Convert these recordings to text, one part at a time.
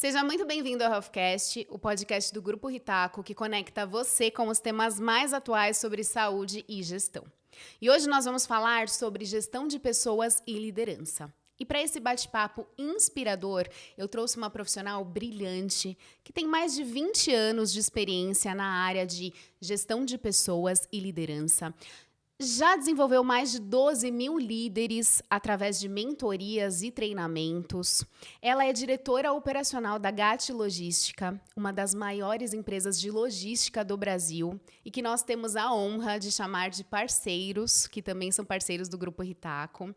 Seja muito bem-vindo ao HealthCast, o podcast do Grupo Ritaco que conecta você com os temas mais atuais sobre saúde e gestão. E hoje nós vamos falar sobre gestão de pessoas e liderança. E para esse bate-papo inspirador, eu trouxe uma profissional brilhante que tem mais de 20 anos de experiência na área de gestão de pessoas e liderança. Já desenvolveu mais de 12 mil líderes através de mentorias e treinamentos. Ela é diretora operacional da GAT Logística, uma das maiores empresas de logística do Brasil, e que nós temos a honra de chamar de parceiros, que também são parceiros do Grupo Ritaco.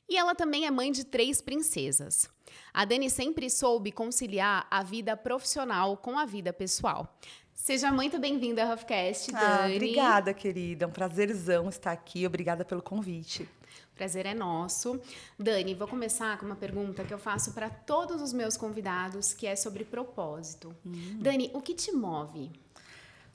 E ela também é mãe de 3 princesas. A Dani sempre soube conciliar a vida profissional com a vida pessoal. Seja muito bem-vinda ao HealthCast, Dani. Obrigada, querida. É um prazerzão estar aqui. Obrigada pelo convite. O prazer é nosso. Dani, vou começar com uma pergunta que eu faço para todos os meus convidados, que é sobre propósito. Dani, o que te move?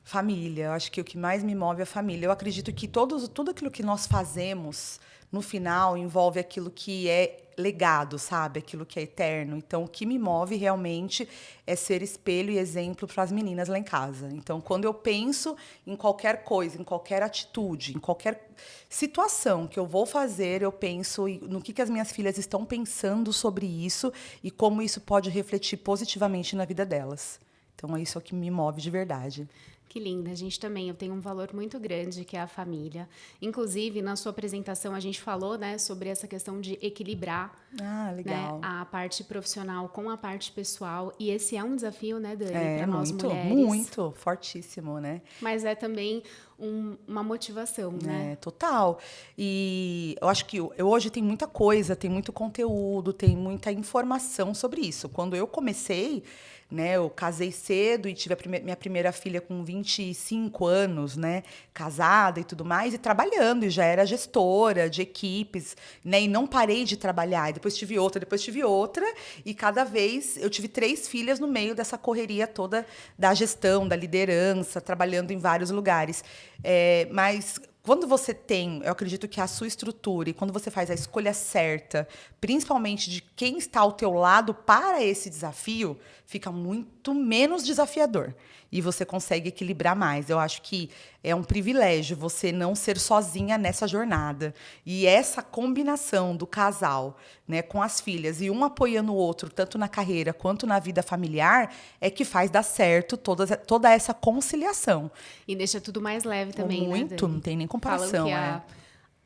Família. Eu acho que o que mais me move é a família. Eu acredito que tudo aquilo que nós fazemos, no final, envolve aquilo que é legado, sabe? Aquilo que é eterno. Então, o que me move realmente é ser espelho e exemplo para as meninas lá em casa. Então, quando eu penso em qualquer coisa, em qualquer atitude, em qualquer situação que eu vou fazer, eu penso no que as minhas filhas estão pensando sobre isso e como isso pode refletir positivamente na vida delas. Então, é isso que me move de verdade. Que linda, a gente também, eu tenho um valor muito grande que é a família. Inclusive, na sua apresentação, a gente falou, né, sobre essa questão de equilibrar, legal. né, a parte profissional com a parte pessoal. E esse é um desafio, né, Dani, É, para nós mulheres. muito, fortíssimo, né? Mas é também uma motivação, né? É, total. E eu acho que eu hoje tem muita coisa, tem muito conteúdo, tem muita informação sobre isso. Quando eu comecei, né, eu casei cedo e tive minha primeira filha com 25 anos, né, casada e tudo mais, e trabalhando, e já era gestora de equipes, né, e não parei de trabalhar. E depois tive outra, e cada vez eu tive 3 filhas no meio dessa correria toda da gestão, da liderança, trabalhando em vários lugares. Mas quando você tem, eu acredito que a sua estrutura e quando você faz a escolha certa, principalmente de quem está ao teu lado para esse desafio, fica muito menos desafiador e você consegue equilibrar mais. Eu acho que é um privilégio você não ser sozinha nessa jornada. E essa combinação do casal, né, com as filhas e um apoiando o outro, tanto na carreira quanto na vida familiar, é que faz dar certo toda essa conciliação. E deixa tudo mais leve também, muito, né, Dani? não tem nem comparação. Falam que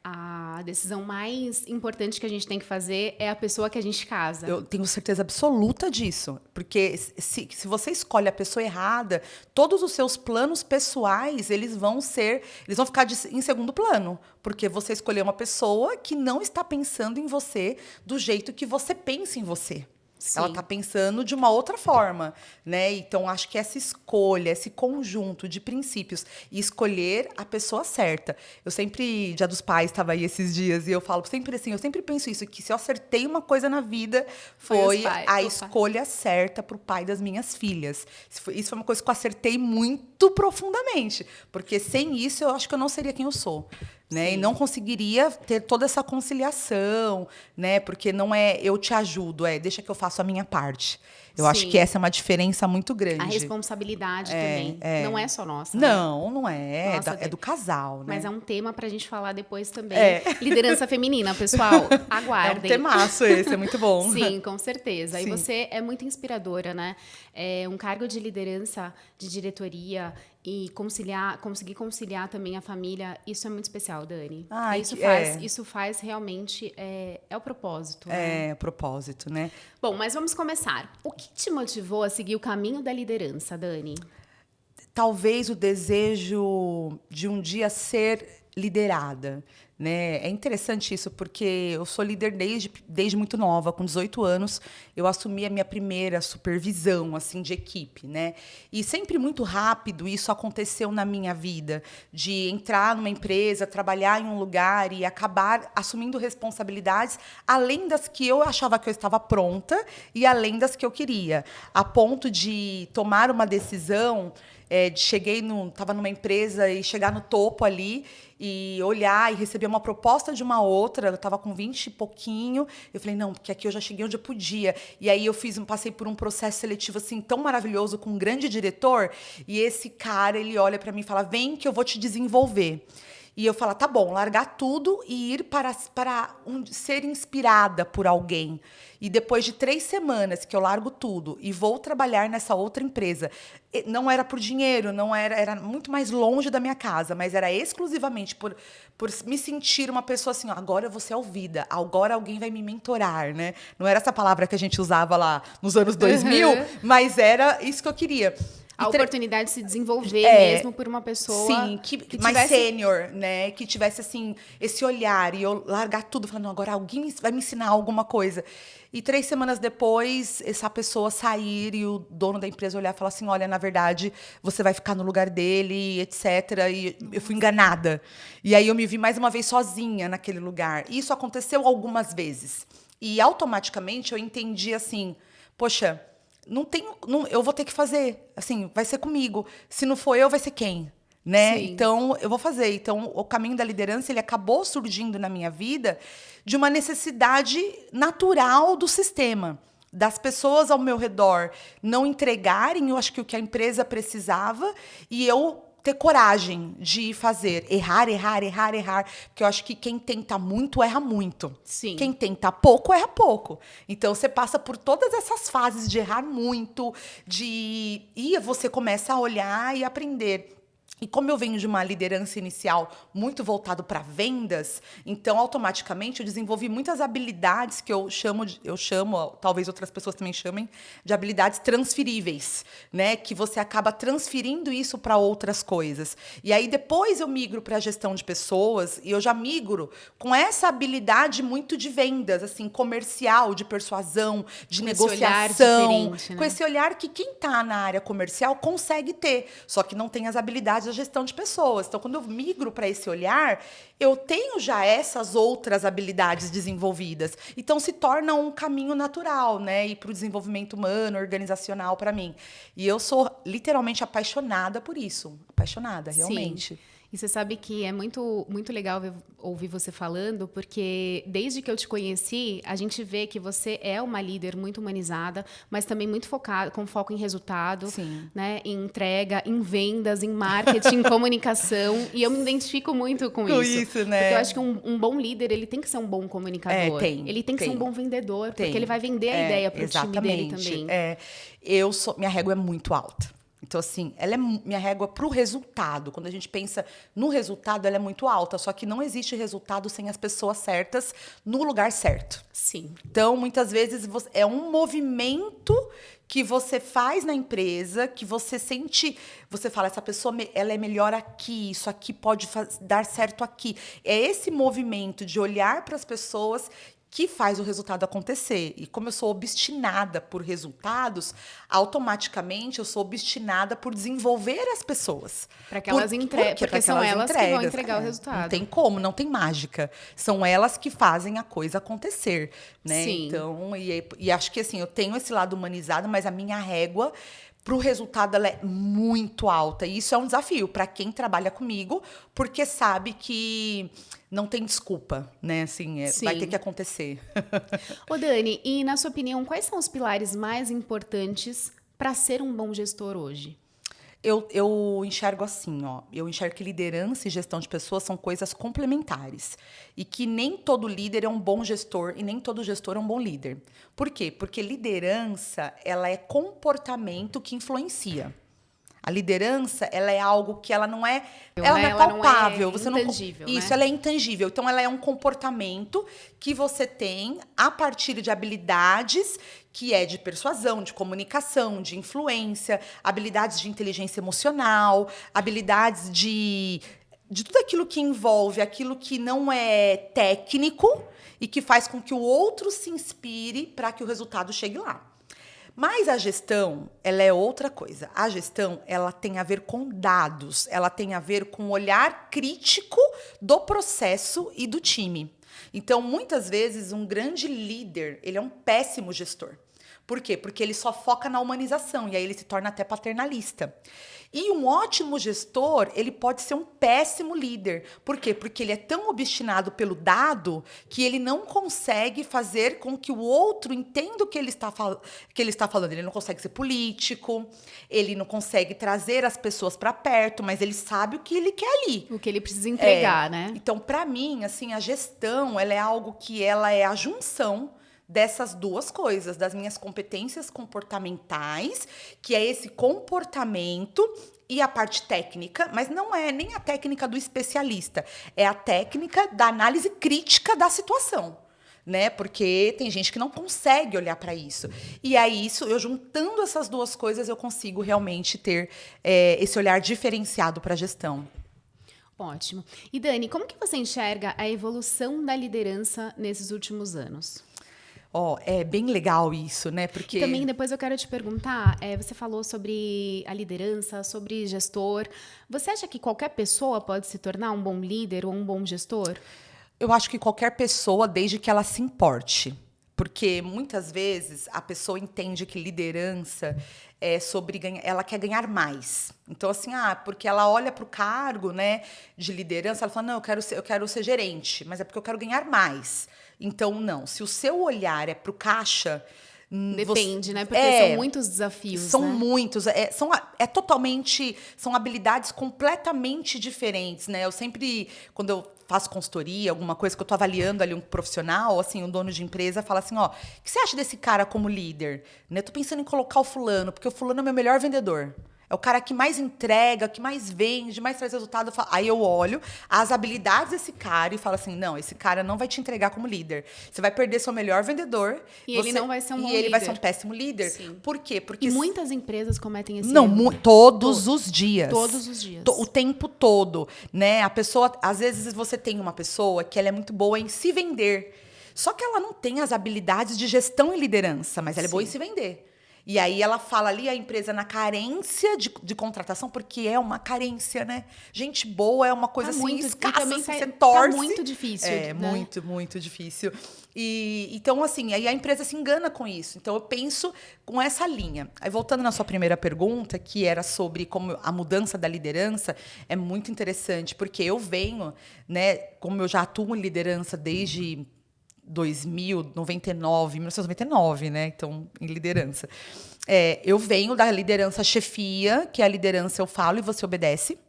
a decisão mais importante que a gente tem que fazer é a pessoa que a gente casa. Eu tenho certeza absoluta disso. Porque se você escolhe a pessoa errada, todos os seus planos pessoais, eles vão ficar em segundo plano. Porque você escolheu uma pessoa que não está pensando em você do jeito que você pensa em você. Sim. Ela está pensando de uma outra forma, né? Então, acho que essa escolha, esse conjunto de princípios e escolher a pessoa certa. Eu sempre, Dia dos Pais, estava aí esses dias e eu falo sempre assim, eu sempre penso isso, que se eu acertei uma coisa na vida, foi a escolha certa para o pai das minhas filhas. Isso foi uma coisa que eu acertei muito profundamente, porque sem isso eu acho que eu não seria quem eu sou. Né? E não conseguiria ter toda essa conciliação, né? Porque não é eu te ajudo, deixa que eu faço a minha parte. Eu acho que essa é uma diferença muito grande. A responsabilidade também. Não é só nossa. Não é. Nossa, É do casal, né? Mas é um tema pra gente falar depois também. Liderança feminina, pessoal. Aguardem. É um temaço esse, é muito bom. Sim, com certeza. Sim. E você é muito inspiradora, né? Um cargo de liderança, de diretoria e conseguir conciliar também a família, isso é muito especial, Dani. Isso faz realmente é o propósito. Né? É o propósito, né? Bom, mas vamos começar. O que te motivou a seguir o caminho da liderança, Dani? Talvez o desejo de um dia ser liderada. Né? É interessante isso, porque eu sou líder desde muito nova, com 18 anos, eu assumi a minha primeira supervisão assim, de equipe. Né? E sempre muito rápido isso aconteceu na minha vida, de entrar numa empresa, trabalhar em um lugar e acabar assumindo responsabilidades, além das que eu achava que eu estava pronta e além das que eu queria, a ponto de tomar uma decisão Tava numa empresa e chegar no topo ali e olhar e receber uma proposta de uma outra. Eu estava com 20 e pouquinho. Eu falei, não, porque aqui eu já cheguei onde eu podia. E aí eu passei por um processo seletivo assim tão maravilhoso com um grande diretor. E esse cara, ele olha para mim e fala, vem que eu vou te desenvolver. E eu falo, tá bom, largar tudo e ir para ser inspirada por alguém. E depois de 3 semanas que eu largo tudo e vou trabalhar nessa outra empresa, não era por dinheiro, não era muito mais longe da minha casa, mas era exclusivamente por me sentir uma pessoa assim, ó, agora eu vou ser ouvida, agora alguém vai me mentorar, né? Não era essa palavra que a gente usava lá nos anos 2000, mas era isso que eu queria. A oportunidade de se desenvolver mesmo por uma pessoa... Sim, que mais sênior, né? Que tivesse, assim, esse olhar. E eu largar tudo, falando, agora alguém vai me ensinar alguma coisa. E 3 semanas depois, essa pessoa sair e o dono da empresa olhar e falar assim, olha, na verdade, você vai ficar no lugar dele, etc. E eu fui enganada. E aí eu me vi mais uma vez sozinha naquele lugar. E isso aconteceu algumas vezes. E automaticamente eu entendi assim, poxa... eu vou ter que fazer, assim, vai ser comigo. Se não for eu, vai ser quem? Né? Sim. Então, eu vou fazer. Então, o caminho da liderança, ele acabou surgindo na minha vida de uma necessidade natural do sistema. Das pessoas ao meu redor não entregarem, eu acho que o que a empresa precisava, e eu ter coragem de fazer. Errar. Porque eu acho que quem tenta muito, erra muito. Sim. Quem tenta pouco, erra pouco. Então, você passa por todas essas fases de errar muito, e você começa a olhar e aprender. E como eu venho de uma liderança inicial muito voltado para vendas, então, automaticamente, eu desenvolvi muitas habilidades que eu chamo, talvez outras pessoas também chamem, de habilidades transferíveis, né? Que você acaba transferindo isso para outras coisas. E aí, depois eu migro para a gestão de pessoas, e eu já migro com essa habilidade muito de vendas, assim, comercial, de persuasão, de negociação. Com esse olhar que quem está na área comercial consegue ter, só que não tem as habilidades da gestão de pessoas. Então, quando eu migro para esse olhar, eu tenho já essas outras habilidades desenvolvidas. Então, se torna um caminho natural, né? E para o desenvolvimento humano, organizacional para mim. E eu sou literalmente apaixonada por isso. Apaixonada, realmente. Sim. E você sabe que é muito, muito legal ouvir você falando, porque desde que eu te conheci, a gente vê que você é uma líder muito humanizada, mas também muito focada, com foco em resultado, né? Em entrega, em vendas, em marketing, em comunicação. E eu me identifico muito com isso, né? Porque eu acho que um bom líder, ele tem que ser um bom comunicador. Ele tem que ser um bom vendedor, porque ele vai vender a ideia para o time dele também. Minha régua é muito alta. Então, assim, ela é minha régua para o resultado. Quando a gente pensa no resultado, ela é muito alta. Só que não existe resultado sem as pessoas certas no lugar certo. Sim. Então, muitas vezes, é um movimento que você faz na empresa, que você sente... Você fala, essa pessoa ela é melhor aqui, isso aqui pode dar certo aqui. É esse movimento de olhar para as pessoas que faz o resultado acontecer. E como eu sou obstinada por resultados, automaticamente eu sou obstinada por desenvolver as pessoas. Para que elas entreguem, porque são elas que vão entregar o resultado. Não tem como, não tem mágica. São elas que fazem a coisa acontecer, né? Sim. Então, e acho que assim, eu tenho esse lado humanizado, mas a minha régua para o resultado ela é muito alta. E isso é um desafio para quem trabalha comigo, porque sabe que não tem desculpa, né? Assim, vai ter que acontecer. Ô, Dani, e na sua opinião, quais são os pilares mais importantes para ser um bom gestor hoje? Eu enxergo assim, ó. Eu enxergo que liderança e gestão de pessoas são coisas complementares. E que nem todo líder é um bom gestor e nem todo gestor é um bom líder. Por quê? Porque liderança, ela é comportamento que influencia. A liderança, ela é algo que ela não é palpável. Ela não é intangível, Isso, né? ela é intangível. Então, ela é um comportamento que você tem a partir de habilidades que é de persuasão, de comunicação, de influência, habilidades de inteligência emocional, habilidades de tudo aquilo que envolve aquilo que não é técnico e que faz com que o outro se inspire para que o resultado chegue lá. Mas a gestão, ela é outra coisa. A gestão, ela tem a ver com dados, ela tem a ver com o olhar crítico do processo e do time. Então, muitas vezes, um grande líder, ele é um péssimo gestor. Por quê? Porque ele só foca na humanização e aí ele se torna até paternalista. E um ótimo gestor, ele pode ser um péssimo líder. Por quê? Porque ele é tão obstinado pelo dado que ele não consegue fazer com que o outro entenda o que ele está falando. Ele não consegue ser político, ele não consegue trazer as pessoas para perto, mas ele sabe o que ele quer ali. O que ele precisa entregar, né? Então, para mim, assim, a gestão, ela é algo que ela é a junção dessas duas coisas, das minhas competências comportamentais, que é esse comportamento, e a parte técnica, mas não é nem a técnica do especialista, é a técnica da análise crítica da situação. Né? Porque tem gente que não consegue olhar para isso. E aí, eu juntando essas duas coisas, eu consigo realmente ter esse olhar diferenciado para a gestão. Ótimo. E Dani, como que você enxerga a evolução da liderança nesses últimos anos? É bem legal isso, né? Porque também depois eu quero te perguntar, você falou sobre a liderança, sobre gestor. Você acha que qualquer pessoa pode se tornar um bom líder ou um bom gestor? Eu acho que qualquer pessoa, desde que ela se importe. Porque muitas vezes a pessoa entende que liderança é sobre ganhar, ela quer ganhar mais. Então, assim, porque ela olha para o cargo, né, de liderança, ela fala, não, eu quero ser gerente, mas é porque eu quero ganhar mais. Então, não. Se o seu olhar é para o caixa... Depende, né? Porque são muitos desafios, São né? muitos. São habilidades completamente diferentes, né? Eu sempre, quando eu faço consultoria, alguma coisa que eu estou avaliando ali um profissional, assim, um dono de empresa, fala assim, o que você acha desse cara como líder? Né? Eu tô pensando em colocar o fulano, porque o fulano é o meu melhor vendedor. É o cara que mais entrega, que mais vende, mais traz resultado. Aí eu olho as habilidades desse cara e falo assim, não, esse cara não vai te entregar como líder. Você vai perder seu melhor vendedor. E ele não vai ser um bom líder. E ele vai ser um péssimo líder. Sim. Por quê? Porque muitas empresas cometem esse erro. Não, todos os dias. Todos os dias. O tempo todo, né? A pessoa, às vezes você tem uma pessoa que ela é muito boa em se vender. Só que ela não tem as habilidades de gestão e liderança, mas ela é boa em se vender. E aí ela fala ali a empresa na carência de contratação, porque é uma carência, né? Gente boa é uma coisa assim muito, escassa, assim, você torce. Tá muito difícil. É, né? muito difícil. E então, assim, aí a empresa se engana com isso. Então, eu penso com essa linha. Aí, voltando na sua primeira pergunta, que era sobre como a mudança da liderança, é muito interessante, porque eu venho, né, como eu já atuo em liderança desde 1999, né? Então, em liderança. Eu venho da liderança chefia, que é a liderança eu falo e você obedece.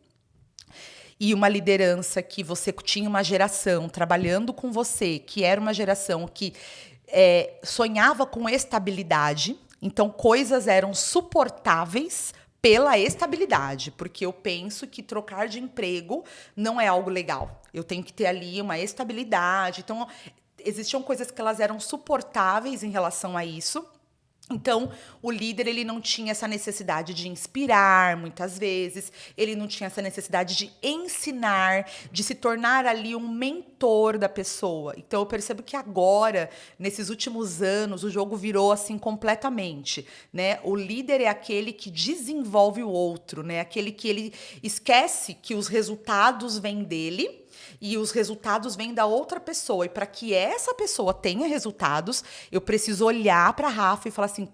E uma liderança que você tinha uma geração trabalhando com você, que era uma geração que sonhava com estabilidade. Então, coisas eram suportáveis pela estabilidade, porque eu penso que trocar de emprego não é algo legal. Eu tenho que ter ali uma estabilidade. Então, existiam coisas que elas eram suportáveis em relação a isso. Então, o líder ele não tinha essa necessidade de inspirar, muitas vezes. Ele não tinha essa necessidade de ensinar, de se tornar ali um mentor da pessoa. Então, eu percebo que agora, nesses últimos anos, o jogo virou assim completamente, né? O líder é aquele que desenvolve o outro, né? Aquele que ele esquece que os resultados vêm dele, e os resultados vêm da outra pessoa. E para que essa pessoa tenha resultados, eu preciso olhar para a Rafa e falar assim,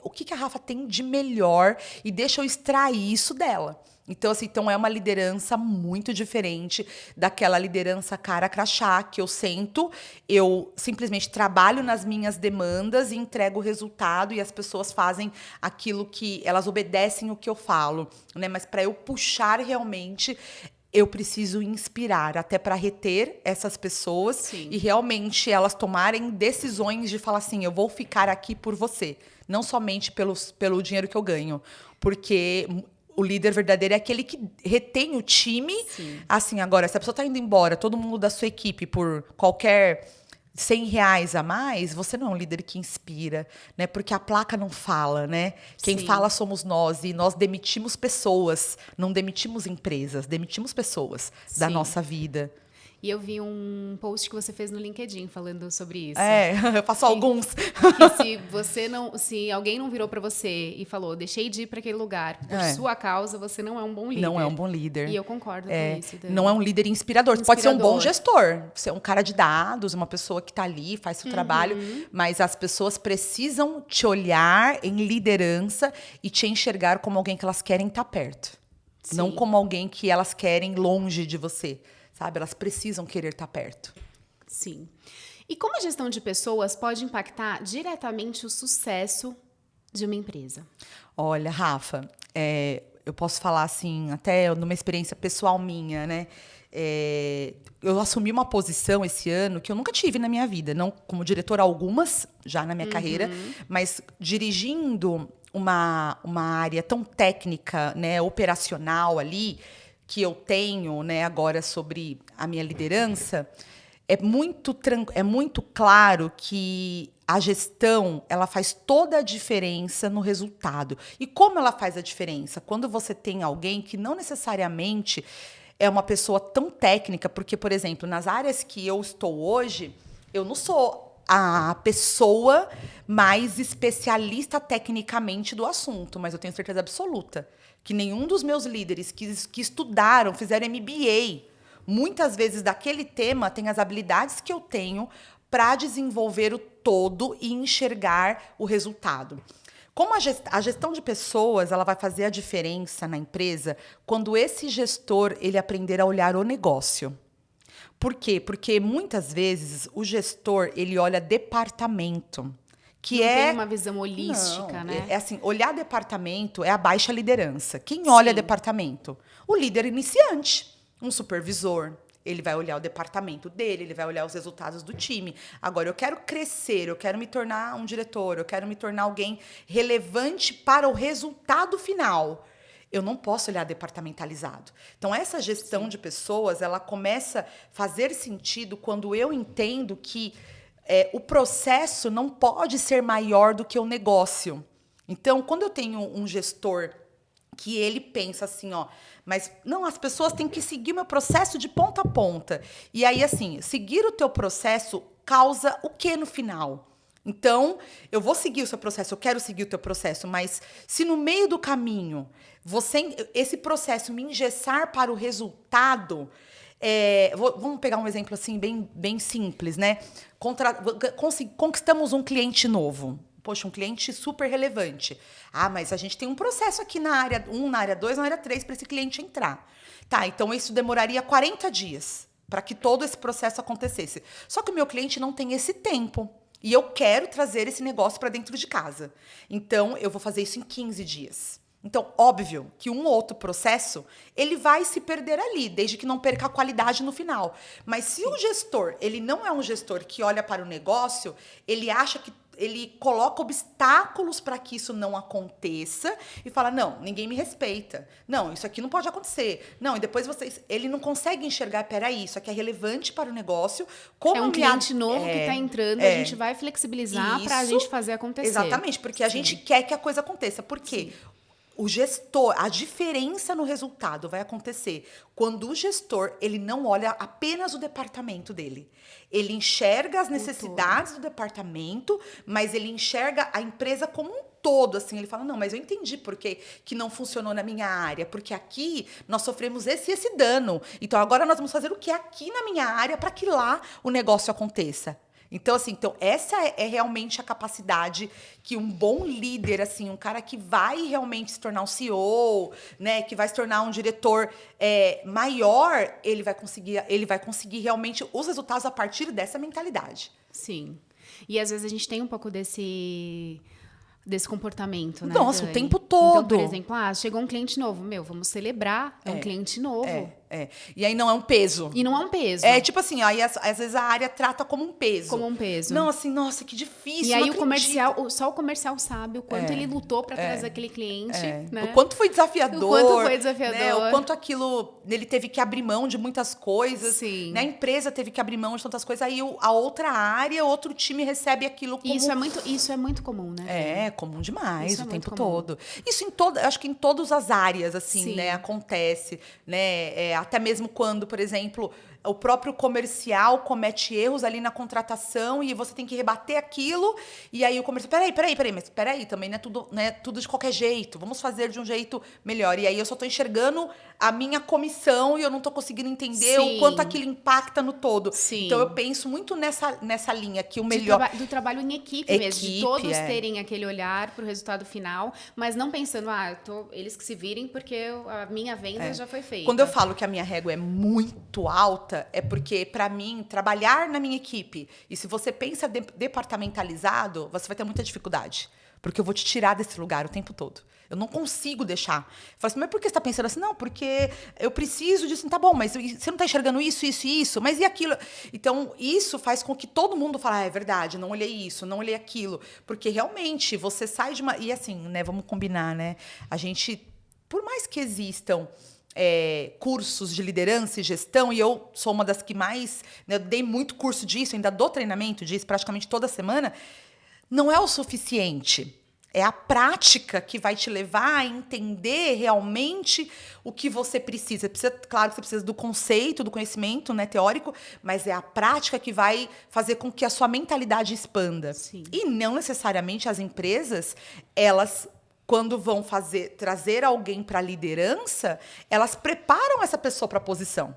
o que a Rafa tem de melhor e deixa eu extrair isso dela. Então, assim, é uma liderança muito diferente daquela liderança cara crachá, que eu sento, eu simplesmente trabalho nas minhas demandas e entrego o resultado e as pessoas fazem aquilo que... Elas obedecem o que eu falo, né? Mas para eu puxar realmente... Eu preciso inspirar até para reter essas pessoas. Sim. E realmente elas tomarem decisões de falar assim, eu vou ficar aqui por você, não somente pelo dinheiro que eu ganho, porque o líder verdadeiro é aquele que retém o time. Sim. Assim, agora, se a pessoa está indo embora, todo mundo da sua equipe por qualquer R$100 a mais, você não é um líder que inspira, né? Porque a placa não fala, né? Quem Sim. fala somos nós, e nós demitimos pessoas, não demitimos empresas, demitimos pessoas Sim. da nossa vida. E eu vi um post que você fez no LinkedIn falando sobre isso. Eu faço alguns. Que se alguém não virou para você e falou, deixei de ir para aquele lugar por sua causa, você não é um bom líder. Não é um bom líder. E eu concordo com isso, Dani. Não é um líder inspirador. Você pode ser um bom gestor, ser um cara de dados, uma pessoa que está ali, faz seu trabalho, mas as pessoas precisam te olhar em liderança e te enxergar como alguém que elas querem estar perto. Sim. Não como alguém que elas querem longe de você, sabe? Elas precisam querer estar perto. Sim. E como a gestão de pessoas pode impactar diretamente o sucesso de uma empresa? Olha, Rafa, eu posso falar assim, até numa experiência pessoal minha, né? Eu assumi uma posição esse ano que eu nunca tive na minha vida, não como diretora, algumas já na minha carreira, mas dirigindo uma área tão técnica, né, operacional ali, que eu tenho, né, agora sobre a minha liderança, é muito claro que a gestão, ela faz toda a diferença no resultado. E como ela faz a diferença? Quando você tem alguém que não necessariamente é uma pessoa tão técnica, porque, por exemplo, nas áreas que eu estou hoje, eu não sou a pessoa mais especialista tecnicamente do assunto, mas eu tenho certeza absoluta que nenhum dos meus líderes que estudaram, fizeram MBA, muitas vezes daquele tema, tem as habilidades que eu tenho para desenvolver o todo e enxergar o resultado. Como a gestão de pessoas, ela vai fazer a diferença na empresa quando esse gestor ele aprender a olhar o negócio. Por quê? Porque muitas vezes o gestor ele olha departamento, que não tem uma visão holística, né? É assim, olhar departamento é a baixa liderança. Quem olha departamento? O líder iniciante, um supervisor. Ele vai olhar o departamento dele, ele vai olhar os resultados do time. Agora, eu quero crescer, eu quero me tornar um diretor, eu quero me tornar alguém relevante para o resultado final. Eu não posso olhar departamentalizado. Então, essa gestão de pessoas, ela começa a fazer sentido quando eu entendo que o processo não pode ser maior do que o negócio. Então, quando eu tenho um gestor que ele pensa assim, mas não, as pessoas têm que seguir o meu processo de ponta a ponta. E aí, assim, seguir o teu processo causa o que no final? Então, eu vou seguir o seu processo, eu quero seguir o teu processo, mas se no meio do caminho esse processo me engessar para o resultado, vamos pegar um exemplo assim bem simples, né? Conquistamos um cliente novo. Poxa, um cliente super relevante. Ah, mas a gente tem um processo aqui na área 1, na área 2, na área 3 para esse cliente entrar. Tá, então isso demoraria 40 dias para que todo esse processo acontecesse. Só que o meu cliente não tem esse tempo. E eu quero trazer esse negócio para dentro de casa. Então, eu vou fazer isso em 15 dias. Então, óbvio que um ou outro processo, ele vai se perder ali, desde que não perca a qualidade no final. Mas se o gestor, ele não é um gestor que olha para o negócio, ele acha que ele coloca obstáculos para que isso não aconteça e fala, não, ninguém me respeita. Não, isso aqui não pode acontecer. Não, e depois ele não consegue enxergar, peraí, isso aqui é relevante para o negócio. Como é um cliente novo que está entrando, a gente vai flexibilizar para a gente fazer acontecer. Exatamente, porque a gente quer que a coisa aconteça. Por quê? Sim. O gestor, a diferença no resultado vai acontecer quando o gestor ele não olha apenas o departamento dele. Ele enxerga as necessidades do departamento, mas ele enxerga a empresa como um todo. Assim, ele fala, não, mas eu entendi por que não funcionou na minha área, porque aqui nós sofremos esse dano. Então, agora nós vamos fazer o que aqui na minha área para que lá o negócio aconteça. Então, assim, essa é realmente a capacidade que um bom líder, assim, um cara que vai realmente se tornar um CEO, né, que vai se tornar um diretor maior, ele vai conseguir realmente os resultados a partir dessa mentalidade. Sim. E às vezes a gente tem um pouco desse comportamento, né? Nossa, Dani? O tempo todo. Então, por exemplo, chegou um cliente novo. Vamos celebrar. É um cliente novo. E aí não é um peso. E não é um peso. É tipo assim, aí às vezes a área trata como um peso. Como um peso. Não, assim, nossa, que difícil. E aí o comercial, só o comercial sabe o quanto ele lutou para trazer aquele cliente. Né? O quanto foi desafiador. O quanto foi desafiador. Né? O quanto aquilo, ele teve que abrir mão de muitas coisas. Sim. Né? A empresa teve que abrir mão de tantas coisas. Aí a outra área, outro time recebe aquilo como... Isso é muito comum, né? É comum demais o tempo todo. Isso acho que em todas as áreas, assim, né? Acontece, né? Até mesmo quando, por exemplo, o próprio comercial comete erros ali na contratação e você tem que rebater aquilo. E aí o comercial, mas peraí, também não é tudo de qualquer jeito. Vamos fazer de um jeito melhor. E aí eu só tô enxergando a minha comissão e eu não tô conseguindo entender o quanto aquilo impacta no todo. Sim. Então eu penso muito nessa linha, que o melhor... Do trabalho em equipe mesmo, de todos terem aquele olhar pro resultado final, mas não pensando, eles que se virem porque a minha venda já foi feita. Quando eu falo que a minha régua é muito alta, é porque, para mim, trabalhar na minha equipe, e se você pensa departamentalizado, você vai ter muita dificuldade. Porque eu vou te tirar desse lugar o tempo todo. Eu não consigo deixar. Eu falo assim, mas por que você está pensando assim? Não, porque eu preciso disso. Tá bom, mas você não está enxergando isso, isso e isso? Mas e aquilo? Então, isso faz com que todo mundo fale, é verdade, não olhei isso, não olhei aquilo. Porque, realmente, você sai de uma... E assim, né, vamos combinar, né? A gente, por mais que existam cursos de liderança e gestão, e eu sou uma das que mais... Né, eu dei muito curso disso, ainda dou treinamento disso praticamente toda semana, não é o suficiente. É a prática que vai te levar a entender realmente o que você precisa. Claro que você precisa do conceito, do conhecimento, né, teórico, mas é a prática que vai fazer com que a sua mentalidade expanda. Sim. E não necessariamente as empresas, elas, quando vão trazer alguém para a liderança, elas preparam essa pessoa para a posição.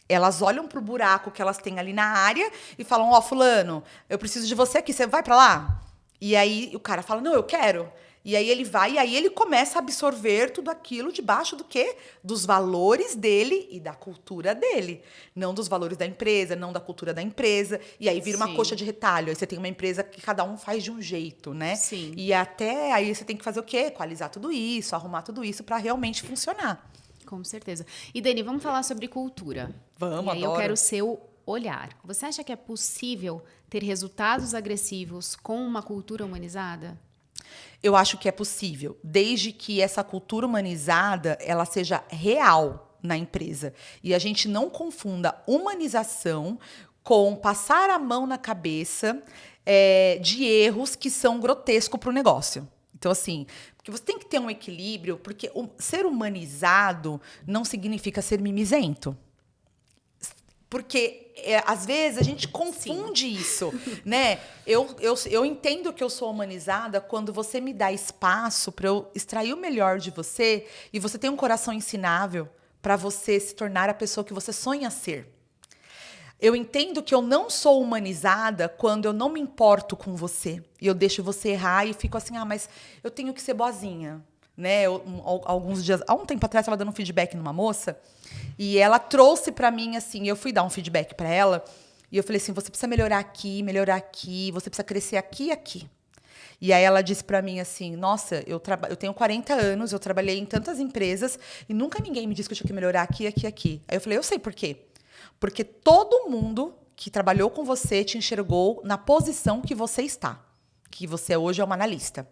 Elas olham para o buraco que elas têm ali na área e falam, fulano, eu preciso de você aqui, você vai para lá? E aí o cara fala, não, eu quero. E aí ele vai, e aí ele começa a absorver tudo aquilo debaixo do quê? Dos valores dele e da cultura dele. Não dos valores da empresa, não da cultura da empresa. E aí vira uma coxa de retalho. Aí você tem uma empresa que cada um faz de um jeito, né? Sim. E até aí você tem que fazer o quê? Equalizar tudo isso, arrumar tudo isso para realmente funcionar. Com certeza. E, Dani, vamos falar sobre cultura. Vamos, e aí eu quero o seu olhar. Você acha que é possível ter resultados agressivos com uma cultura humanizada? Eu acho que é possível, desde que essa cultura humanizada ela seja real na empresa. E a gente não confunda humanização com passar a mão na cabeça de erros que são grotescos para o negócio. Então, assim, porque você tem que ter um equilíbrio, porque ser humanizado não significa ser mimizento. Porque, às vezes, a gente confunde isso, né? Eu entendo que eu sou humanizada quando você me dá espaço para eu extrair o melhor de você e você tem um coração ensinável para você se tornar a pessoa que você sonha ser. Eu entendo que eu não sou humanizada quando eu não me importo com você e eu deixo você errar e fico assim, mas eu tenho que ser boazinha. Né? Alguns dias, há um tempo atrás, eu estava dando um feedback numa moça e ela trouxe para mim assim, eu fui dar um feedback para ela e eu falei assim, você precisa melhorar aqui, você precisa crescer aqui e aqui. E aí ela disse para mim assim, nossa, eu tenho 40 anos, eu trabalhei em tantas empresas e nunca ninguém me disse que eu tinha que melhorar aqui, aqui, aqui. Aí eu falei, eu sei por quê. Porque todo mundo que trabalhou com você te enxergou na posição que você está, que você hoje é uma analista.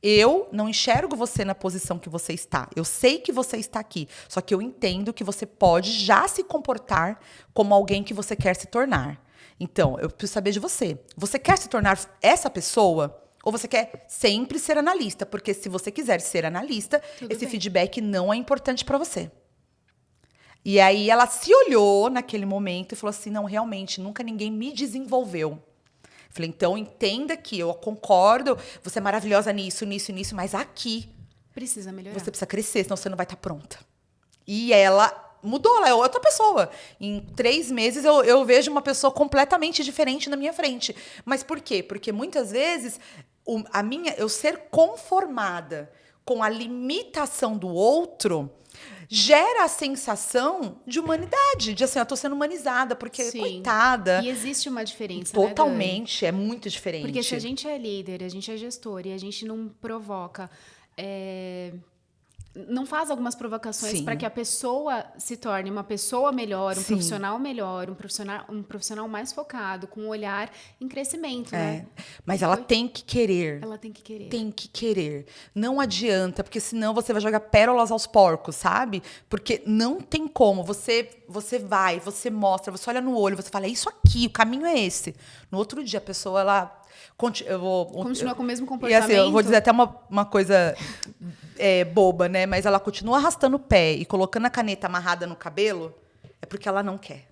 Eu não enxergo você na posição que você está. Eu sei que você está aqui. Só que eu entendo que você pode já se comportar como alguém que você quer se tornar. Então, eu preciso saber de você. Você quer se tornar essa pessoa? Ou você quer sempre ser analista? Porque se você quiser ser analista, esse feedback não é importante para você. E aí ela se olhou naquele momento e falou assim, não, realmente, nunca ninguém me desenvolveu. Falei, então entenda que eu concordo, você é maravilhosa nisso, mas aqui precisa melhorar. Você precisa crescer, senão você não vai estar pronta. E ela mudou, ela é outra pessoa. Em 3 meses eu vejo uma pessoa completamente diferente na minha frente. Mas por quê? Porque muitas vezes eu ser conformada com a limitação do outro gera a sensação de humanidade, de assim, eu tô sendo humanizada, porque, coitada. E existe uma diferença, totalmente, né, é muito diferente. Porque se a gente é líder, a gente é gestor e a gente não provoca... não faz algumas provocações para que a pessoa se torne uma pessoa melhor, um profissional melhor, um profissional mais focado, com um olhar em crescimento, né? Mas ela tem que querer. Ela tem que querer. Tem que querer. Não adianta, porque senão você vai jogar pérolas aos porcos, sabe? Porque não tem como. Você vai, você mostra, você olha no olho, você fala, é isso aqui, o caminho é esse. No outro dia, a pessoa, ela... Continua com o mesmo comportamento. E assim, eu vou dizer até uma coisa boba, né? Mas ela continua arrastando o pé e colocando a caneta amarrada no cabelo, é porque ela não quer.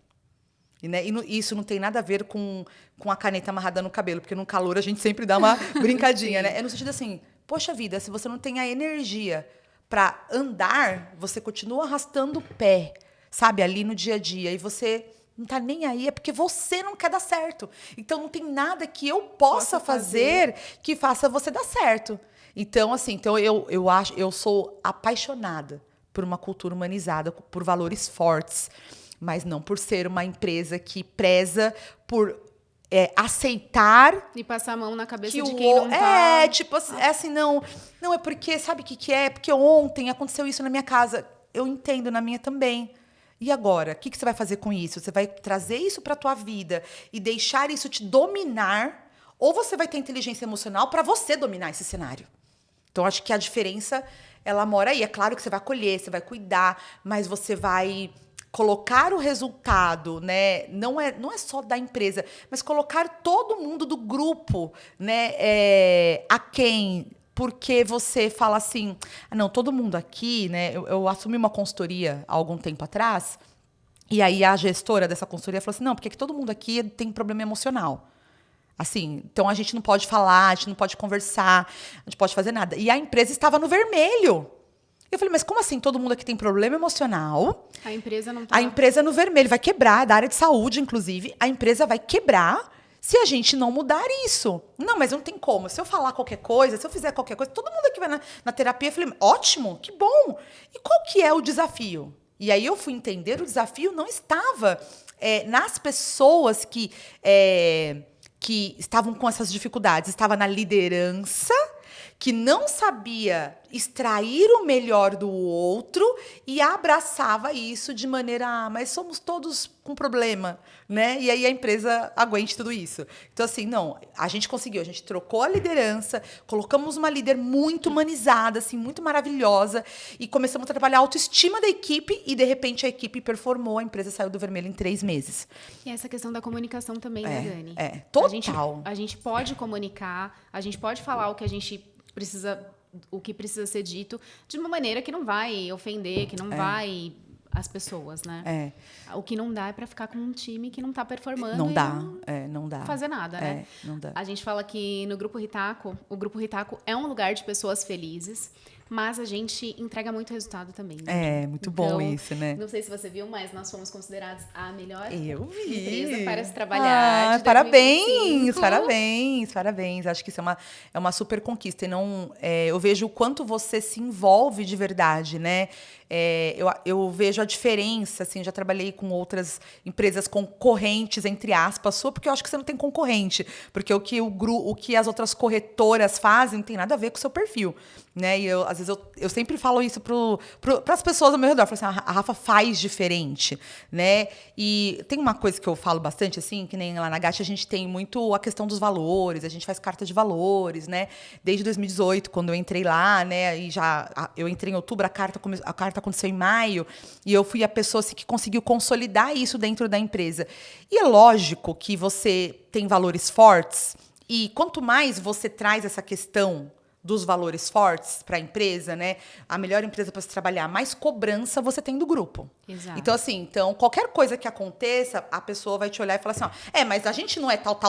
Né? Isso não tem nada a ver com a caneta amarrada no cabelo, porque no calor a gente sempre dá uma brincadinha, né? É no sentido assim, poxa vida, se você não tem a energia para andar, você continua arrastando o pé, sabe? Ali no dia a dia. E você não tá nem aí, é porque você não quer dar certo. Então, não tem nada que eu possa fazer que faça você dar certo. Então, assim, eu sou apaixonada por uma cultura humanizada, por valores fortes, mas não por ser uma empresa que preza por aceitar... E passar a mão na cabeça de quem não tá... Não, é porque, sabe o que é? Porque ontem aconteceu isso na minha casa. Eu entendo, na minha também. E agora? O que você vai fazer com isso? Você vai trazer isso para a tua vida e deixar isso te dominar? Ou você vai ter inteligência emocional para você dominar esse cenário? Então, acho que a diferença, ela mora aí. É claro que você vai colher, você vai cuidar, mas você vai colocar o resultado, né? Não é só da empresa, mas colocar todo mundo do grupo, né? A quem... Porque você fala assim... não, todo mundo aqui... né? Eu assumi uma consultoria há algum tempo atrás, e aí a gestora dessa consultoria falou assim, não, porque todo mundo aqui tem problema emocional. Assim, então a gente não pode falar, a gente não pode conversar, a gente não pode fazer nada. E a empresa estava no vermelho. Eu falei, mas como assim todo mundo aqui tem problema emocional? A empresa não tá... A empresa no vermelho vai quebrar, da área de saúde, inclusive. A empresa vai quebrar se a gente não mudar isso. Não, mas não tem como. Se eu falar qualquer coisa, se eu fizer qualquer coisa, todo mundo aqui vai na terapia. Eu falei, ótimo, que bom. E qual que é o desafio? E aí eu fui entender, o desafio não estava nas pessoas que estavam com essas dificuldades. Estava na liderança, que não sabia extrair o melhor do outro e abraçava isso de maneira, mas somos todos com problema, né? E aí a empresa aguente tudo isso. Então, assim, não, a gente conseguiu, a gente trocou a liderança, colocamos uma líder muito humanizada, assim, muito maravilhosa, e começamos a trabalhar a autoestima da equipe, e de repente a equipe performou, a empresa saiu do vermelho em 3 meses. E essa questão da comunicação também, né, Dani? Total. A gente pode comunicar, a gente pode falar o que a gente precisa, o que precisa ser dito, de uma maneira que não vai ofender, que não vai as pessoas, né? O que não dá é para ficar com um time que não tá performando. Não dá, não dá. Fazer nada, né? Não dá. A gente fala que no Grupo Ritaco, o Grupo Ritaco é um lugar de pessoas felizes, mas a gente entrega muito resultado também, né? Muito bom isso, né? Não sei se você viu, mas nós fomos considerados a melhor empresa para se trabalhar. Parabéns, parabéns. Acho que isso é uma super conquista. E não, eu vejo o quanto você se envolve de verdade, né? Eu vejo a diferença, assim, já trabalhei com outras empresas concorrentes, entre aspas, sua, porque eu acho que você não tem concorrente. Porque o que as outras corretoras fazem não tem nada a ver com o seu perfil, né? E às vezes eu sempre falo isso para as pessoas ao meu redor. Eu falo assim, a Rafa faz diferente, né? E tem uma coisa que eu falo bastante, assim, que nem lá na GAT a gente tem muito a questão dos valores, a gente faz carta de valores, né? Desde 2018, quando eu entrei lá, né? E eu entrei em outubro, a carta aconteceu em maio, e eu fui a pessoa assim, que conseguiu consolidar isso dentro da empresa. E é lógico que você tem valores fortes, e quanto mais você traz essa questão dos valores fortes para a empresa, né? A melhor empresa para se trabalhar, mais cobrança você tem do grupo. Exato. Então, assim, qualquer coisa que aconteça, a pessoa vai te olhar e falar assim, ó, mas a gente não é tal.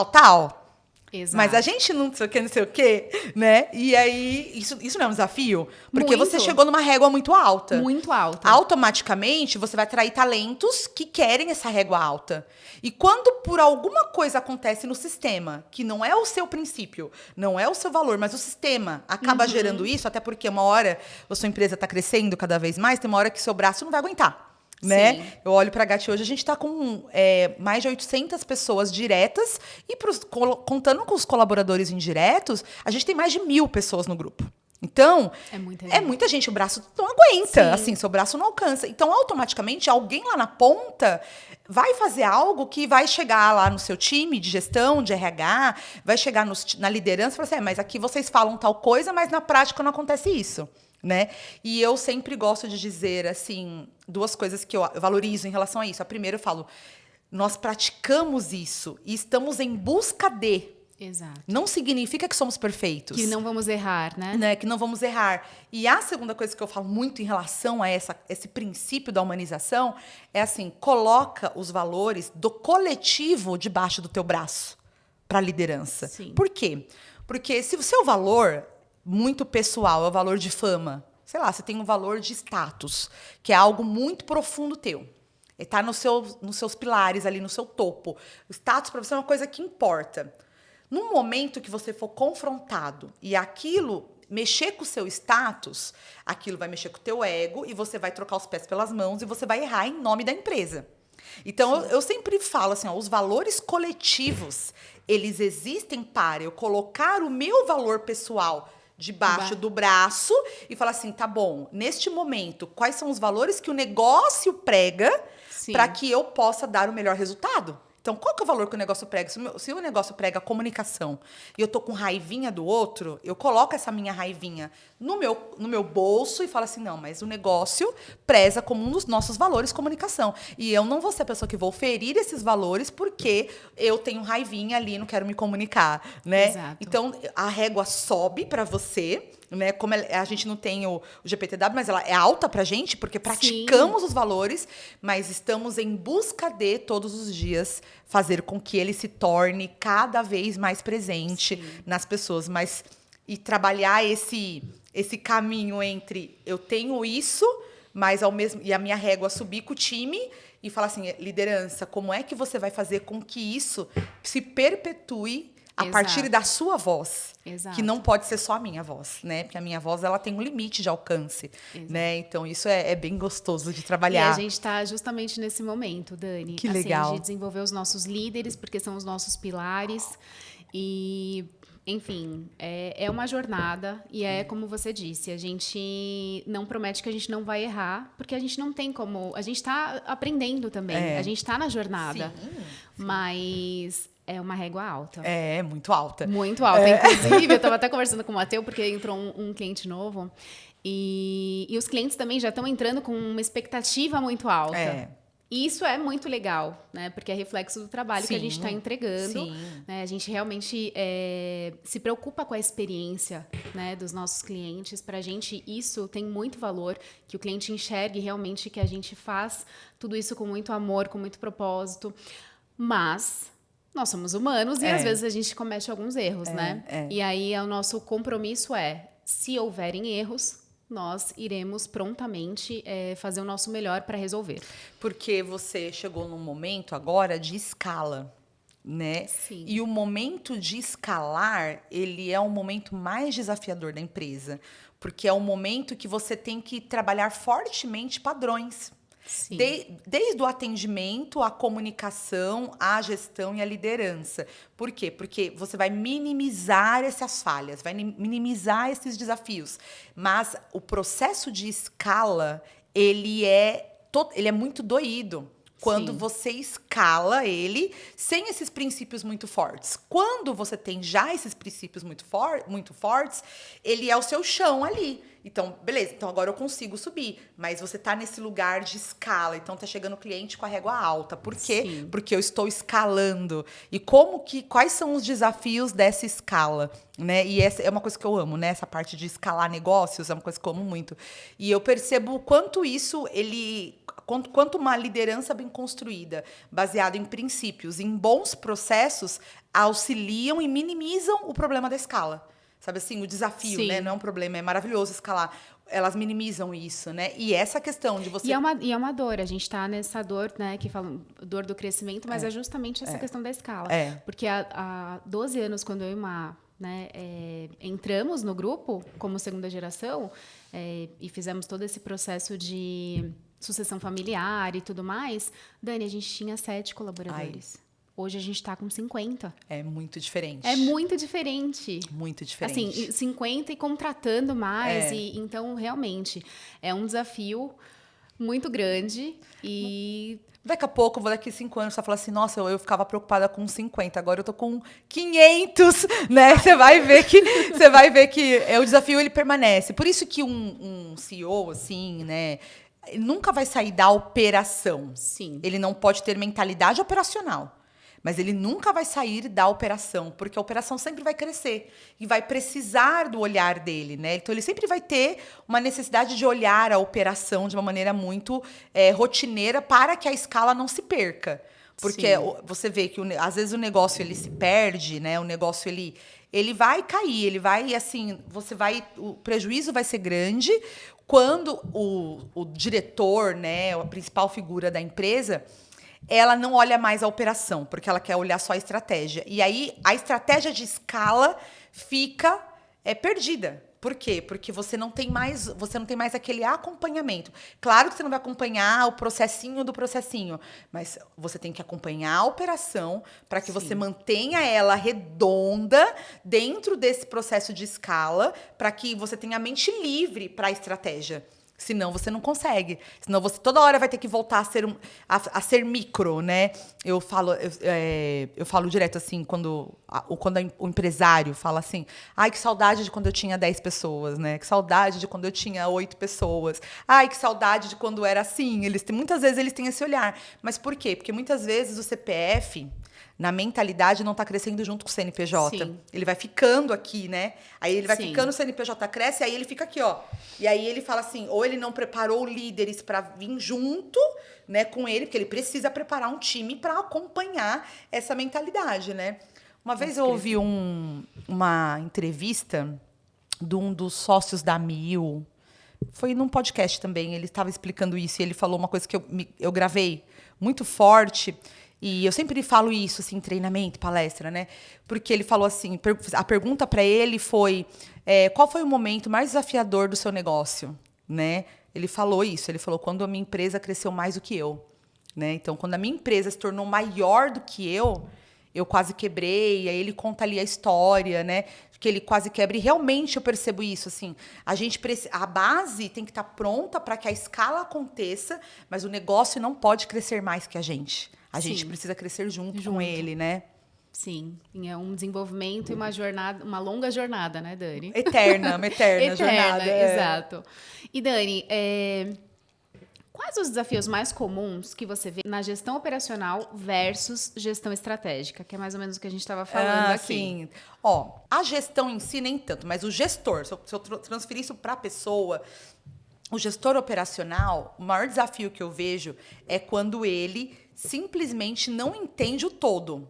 Exato. Mas a gente não sei o quê, né? E aí, isso não é um desafio? Porque você chegou numa régua muito alta. Muito alta. Automaticamente, você vai atrair talentos que querem essa régua alta. E quando, por alguma coisa, acontece no sistema, que não é o seu princípio, não é o seu valor, mas o sistema acaba gerando isso, até porque uma hora a sua empresa está crescendo cada vez mais, tem uma hora que seu braço não vai aguentar. Né? Sim. Eu olho para a GAT hoje, a gente está com mais de 800 pessoas diretas e contando com os colaboradores indiretos, a gente tem mais de 1.000 pessoas no grupo. Então, é muita gente, o braço não aguenta, assim, seu braço não alcança. Então, automaticamente, alguém lá na ponta vai fazer algo que vai chegar lá no seu time de gestão, de RH, vai chegar na liderança e falar assim, mas aqui vocês falam tal coisa, mas na prática não acontece isso. Né? E eu sempre gosto de dizer, assim, 2 coisas que eu valorizo em relação a isso. A primeira, eu falo, nós praticamos isso e estamos em busca de. Exato. Não significa que somos perfeitos. Que não vamos errar, né? Que não vamos errar. E a segunda coisa que eu falo muito em relação a esse princípio da humanização é assim, coloca os valores do coletivo debaixo do teu braço para a liderança. Sim. Por quê? Porque se o seu valor muito pessoal é o valor de fama, sei lá, você tem um valor de status, que é algo muito profundo teu. Está nos seus pilares ali, no seu topo. O status para você é uma coisa que importa. No momento que você for confrontado e aquilo mexer com o seu status, aquilo vai mexer com o teu ego e você vai trocar os pés pelas mãos e você vai errar em nome da empresa. Então, eu sempre falo assim, ó, os valores coletivos, eles existem para eu colocar o meu valor pessoal debaixo do braço e falar assim, tá bom, neste momento, quais são os valores que o negócio prega para que eu possa dar o melhor resultado? Então, qual que é o valor que o negócio prega? Se o negócio prega comunicação e eu tô com raivinha do outro, eu coloco essa minha raivinha no meu bolso e falo assim, não, mas o negócio preza como um dos nossos valores comunicação. E eu não vou ser a pessoa que vou ferir esses valores porque eu tenho raivinha ali e não quero me comunicar, né? Exato. Então, a régua sobe para você, né? Como a gente não tem o GPTW, mas ela é alta pra gente, porque praticamos os valores, mas estamos em busca de, todos os dias, fazer com que ele se torne cada vez mais presente nas pessoas. E trabalhar esse caminho entre eu tenho isso, mas e a minha régua subir com o time e falar assim, liderança, como é que você vai fazer com que isso se perpetue a partir da sua voz, que não pode ser só a minha voz, né? Porque a minha voz ela tem um limite de alcance, né? Então isso é bem gostoso de trabalhar. E a gente está justamente nesse momento, Dani. Que legal. De desenvolver os nossos líderes, porque são os nossos pilares. E, enfim, é uma jornada e é como você disse, a gente não promete que a gente não vai errar, porque a gente não tem como... A gente está aprendendo também, a gente está na jornada, mas... É uma régua alta. É, muito alta. Muito alta. Inclusive, eu estava até conversando com o Matheus, porque entrou um cliente novo. E os clientes também já estão entrando com uma expectativa muito alta. E isso é muito legal, né? Porque é reflexo do trabalho que a gente está entregando. Né? A gente realmente se preocupa com a experiência, né, dos nossos clientes. Para a gente, isso tem muito valor, que o cliente enxergue realmente que a gente faz tudo isso com muito amor, com muito propósito. Mas... nós somos humanos e às vezes a gente comete alguns erros, né? E aí o nosso compromisso se houverem erros, nós iremos prontamente fazer o nosso melhor para resolver. Porque você chegou num momento agora de escala, né? Sim. E o momento de escalar, ele é o momento mais desafiador da empresa, porque é o momento que você tem que trabalhar fortemente padrões. Desde o atendimento, a comunicação, a gestão e a liderança. Por quê? Porque você vai minimizar essas falhas, vai minimizar esses desafios. Mas o processo de escala, ele é muito doído. Quando você escala ele sem esses princípios muito fortes. Quando você tem já esses princípios muito fortes, ele é o seu chão ali. Então, beleza, então agora eu consigo subir. Mas você tá nesse lugar de escala. Então, tá chegando o cliente com a régua alta. Por quê? Porque eu estou escalando. E quais são os desafios dessa escala? Né? E essa é uma coisa que eu amo, né? Essa parte de escalar negócios é uma coisa que eu amo muito. E eu percebo o quanto isso, quanto uma liderança bem construída, baseada em princípios, em bons processos, auxiliam e minimizam o problema da escala. Sabe assim, o desafio, né? Não é um problema, é maravilhoso escalar. Elas minimizam isso, né? E essa questão de você... E é uma dor, a gente tá nessa dor, né? Que fala dor do crescimento, mas é justamente essa questão da escala. Porque há 12 anos, quando eu e Má, né, entramos no grupo como segunda geração e fizemos todo esse processo de sucessão familiar e tudo mais, Dani, a gente tinha 7 colaboradores. Hoje a gente está com 50. É muito diferente. É muito diferente. Muito diferente. Assim, 50 e contratando mais. Então, realmente, é um desafio muito grande e... Daqui a pouco, daqui 5 anos, você fala assim, nossa, eu ficava preocupada com 50, agora eu tô com 500, né? Você vai ver que o desafio ele permanece. Por isso que um CEO, assim, né, nunca vai sair da operação. Sim. Ele não pode ter mentalidade operacional. mas ele nunca vai sair da operação, porque a operação sempre vai crescer e vai precisar do olhar dele, né? Então, ele sempre vai ter uma necessidade de olhar a operação de uma maneira muito rotineira para que a escala não se perca. Porque você vê que, às vezes, o negócio ele se perde, né? O negócio ele vai cair, ele vai, assim, o prejuízo vai ser grande quando o diretor, né, a principal figura da empresa, ela não olha mais a operação, porque ela quer olhar só a estratégia. E aí, a estratégia de escala fica perdida. Por quê? Porque você não tem mais aquele acompanhamento. Claro que você não vai acompanhar o processinho do processinho, mas você tem que acompanhar a operação para que você mantenha ela redonda dentro desse processo de escala, para que você tenha a mente livre para a estratégia. Senão você não consegue. Senão você toda hora vai ter que voltar a ser micro, né? Eu falo direto assim, quando o empresário fala assim, ai, que saudade de quando eu tinha 10 pessoas, né? Que saudade de quando eu tinha 8 pessoas. Ai, que saudade de quando era assim. Muitas vezes eles têm esse olhar. Mas por quê? Porque muitas vezes o CPF, na mentalidade, não está crescendo junto com o CNPJ. Sim. Ele vai ficando aqui, né? Aí ele vai Sim. ficando, o CNPJ cresce, aí ele fica aqui, ó. E aí ele fala assim, ou ele não preparou líderes para vir junto, né, com ele, porque ele precisa preparar um time para acompanhar essa mentalidade, né? Uma vez eu ouvi uma entrevista de um dos sócios da Mil. Foi num podcast também, ele estava explicando isso e ele falou uma coisa que eu gravei muito forte. E eu sempre falo isso, assim, em treinamento, palestra, né? Porque ele falou assim, a pergunta para ele foi, qual foi o momento mais desafiador do seu negócio, né? Ele falou isso, ele falou, quando a minha empresa cresceu mais do que eu, né? Então, quando a minha empresa se tornou maior do que eu quase quebrei, aí ele conta ali a história, né? Que ele quase quebra, e realmente eu percebo isso, assim, a base tem que estar pronta para que a escala aconteça, mas o negócio não pode crescer mais que a gente. A gente precisa crescer junto com ele, né? Sim, é um desenvolvimento e uma jornada, uma longa jornada, né, Dani? Uma eterna jornada. Exato. E Dani, quais os desafios mais comuns que você vê na gestão operacional versus gestão estratégica, que é mais ou menos o que a gente estava falando aqui? Sim. Ó, a gestão em si nem tanto, mas o gestor, se eu transferir isso para a pessoa, o gestor operacional, o maior desafio que eu vejo é quando ele simplesmente não entende o todo.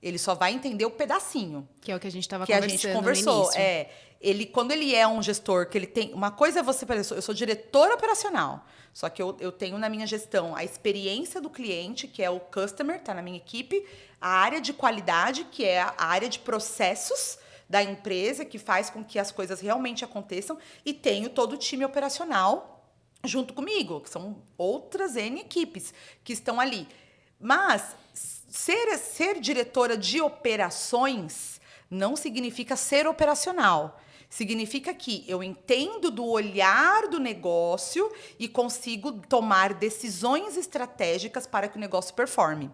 Ele só vai entender o pedacinho. Que é o que a gente estava conversando. Que a gente conversou. No início. Quando ele é um gestor, que ele tem. Uma coisa é você, por exemplo, eu sou diretor operacional. Só que eu tenho na minha gestão a experiência do cliente, que é o customer, está na minha equipe, a área de qualidade, que é a área de processos da empresa, que faz com que as coisas realmente aconteçam, e tenho todo o time operacional junto comigo, que são outras N equipes que estão ali. Mas ser diretora de operações não significa ser operacional. Significa que eu entendo do olhar do negócio e consigo tomar decisões estratégicas para que o negócio performe.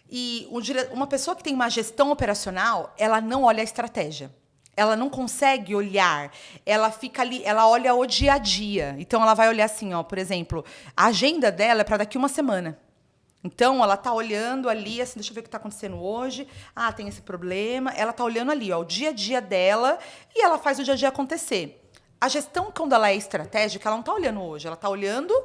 E uma pessoa que tem uma gestão operacional, ela não olha a estratégia. Ela não consegue olhar, ela fica ali, ela olha o dia a dia. Então, ela vai olhar assim, ó, por exemplo, a agenda dela é para daqui uma semana. Então, ela está olhando ali, assim, deixa eu ver o que está acontecendo hoje. Ah, tem esse problema. Ela está olhando ali, ó, o dia a dia dela, e ela faz o dia a dia acontecer. A gestão, quando ela é estratégica, ela não está olhando hoje, ela está olhando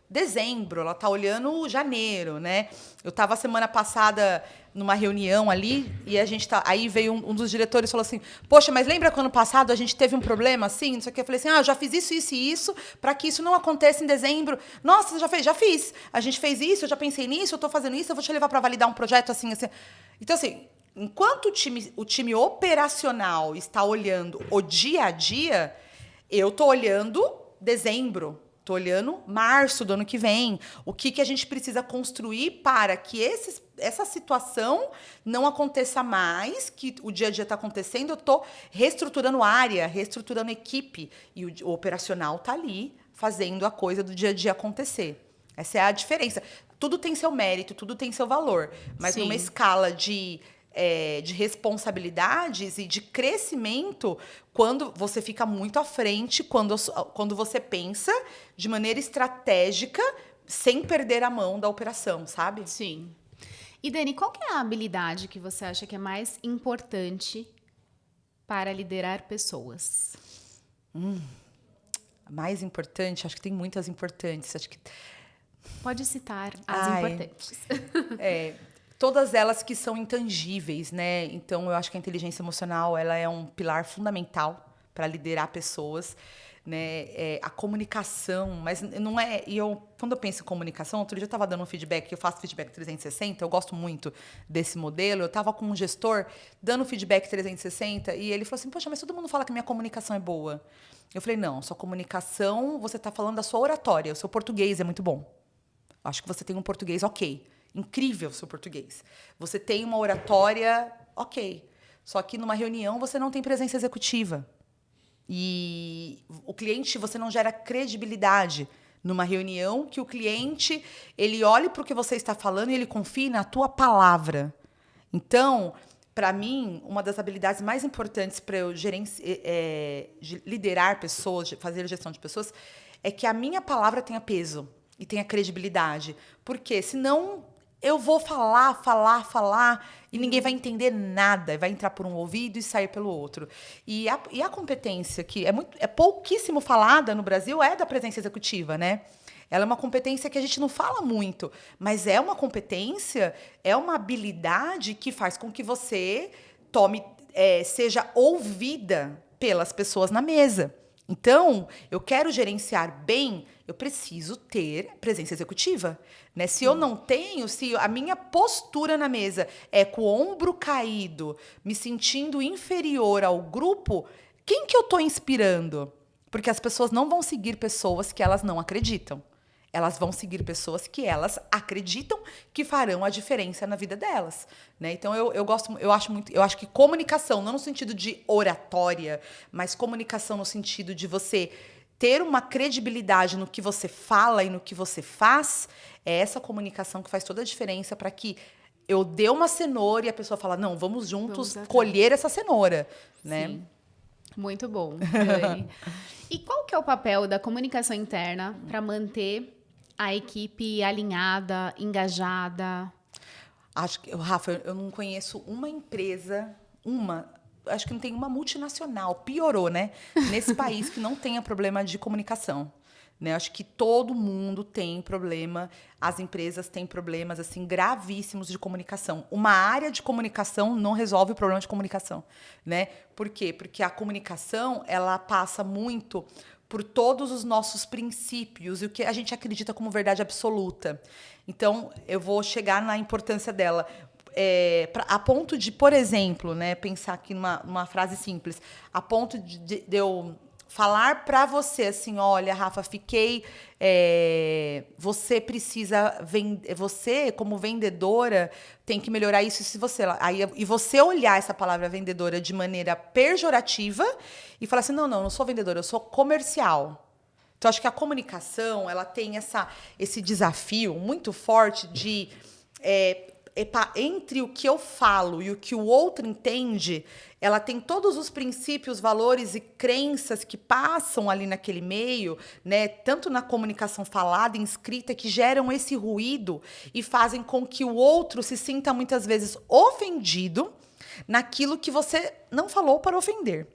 dezembro, ela está olhando janeiro, né? Eu estava semana passada numa reunião ali e aí veio um dos diretores e falou assim, poxa, mas lembra que ano passado a gente teve um problema assim? Não sei o que. Eu falei assim, eu já fiz isso, isso e isso para que isso não aconteça em dezembro. Nossa, você já fez? Já fiz. A gente fez isso, eu já pensei nisso, eu estou fazendo isso, eu vou te levar para validar um projeto assim, assim. Então, assim, enquanto o time operacional está olhando o dia a dia, eu estou olhando dezembro. Estou olhando março do ano que vem. O que a gente precisa construir para que essa situação não aconteça mais, que o dia a dia está acontecendo. Eu estou reestruturando área, reestruturando equipe. E o operacional está ali fazendo a coisa do dia a dia acontecer. Essa é a diferença. Tudo tem seu mérito, tudo tem seu valor. Mas numa escala de responsabilidades e de crescimento, quando você fica muito à frente, quando você pensa de maneira estratégica, sem perder a mão da operação, sabe? Sim. E Dani, qual que é a habilidade que você acha que é mais importante para liderar pessoas? A mais importante, acho que tem muitas importantes. Acho que Pode citar as importantes. todas elas que são intangíveis, né? Então, eu acho que a inteligência emocional ela é um pilar fundamental para liderar pessoas, né? A comunicação, mas não é. Quando eu penso em comunicação, outro dia eu estava dando um feedback, eu faço feedback 360, eu gosto muito desse modelo. Eu estava com um gestor dando feedback 360 e ele falou assim: poxa, mas todo mundo fala que minha comunicação é boa. Eu falei: não, sua comunicação, você está falando da sua oratória, o seu português é muito bom. Acho que você tem um português ok. Incrível o seu português. Você tem uma oratória ok. Só que numa reunião você não tem presença executiva. E o cliente, você não gera credibilidade numa reunião que o cliente, ele olhe para o que você está falando e ele confie na tua palavra. Então, para mim, uma das habilidades mais importantes para eu liderar pessoas, fazer gestão de pessoas, é que a minha palavra tenha peso e tenha credibilidade. Porque senão eu vou falar e ninguém vai entender nada. Vai entrar por um ouvido e sair pelo outro. E a competência que é pouquíssimo falada no Brasil é da presença executiva, né? Ela é uma competência que a gente não fala muito, mas é uma competência, é uma habilidade que faz com que você seja ouvida pelas pessoas na mesa. Então, eu quero gerenciar bem, eu preciso ter presença executiva, né? Se eu não tenho, se a minha postura na mesa é com o ombro caído, me sentindo inferior ao grupo, quem que eu estou inspirando? Porque as pessoas não vão seguir pessoas que elas não acreditam. Elas vão seguir pessoas que elas acreditam que farão a diferença na vida delas, né? Então eu acho que comunicação, não no sentido de oratória, mas comunicação no sentido de você ter uma credibilidade no que você fala e no que você faz, é essa comunicação que faz toda a diferença para que eu dê uma cenoura e a pessoa fala: não, vamos juntos colher essa cenoura, né? Sim. Muito bom, Dani. E qual que é o papel da comunicação interna para manter a equipe alinhada, engajada? Acho que, Rafa, eu não conheço uma empresa, acho que não tem uma multinacional, piorou, né? Nesse país que não tenha problema de comunicação. Né? Acho que todo mundo tem problema, as empresas têm problemas assim gravíssimos de comunicação. Uma área de comunicação não resolve o problema de comunicação, né? Por quê? Porque a comunicação ela passa muito por todos os nossos princípios e o que a gente acredita como verdade absoluta. Então, eu vou chegar na importância dela. A ponto de, por exemplo, né, pensar aqui numa frase simples, a ponto de eu falar para você assim: olha, Rafa, você precisa vender, você como vendedora tem que melhorar isso e você olhar essa palavra vendedora de maneira pejorativa e falar assim: não sou vendedora, eu sou comercial. Então acho que a comunicação ela tem esse desafio muito forte de entre o que eu falo e o que o outro entende, ela tem todos os princípios, valores e crenças que passam ali naquele meio, né, tanto na comunicação falada e escrita, que geram esse ruído e fazem com que o outro se sinta muitas vezes ofendido naquilo que você não falou para ofender.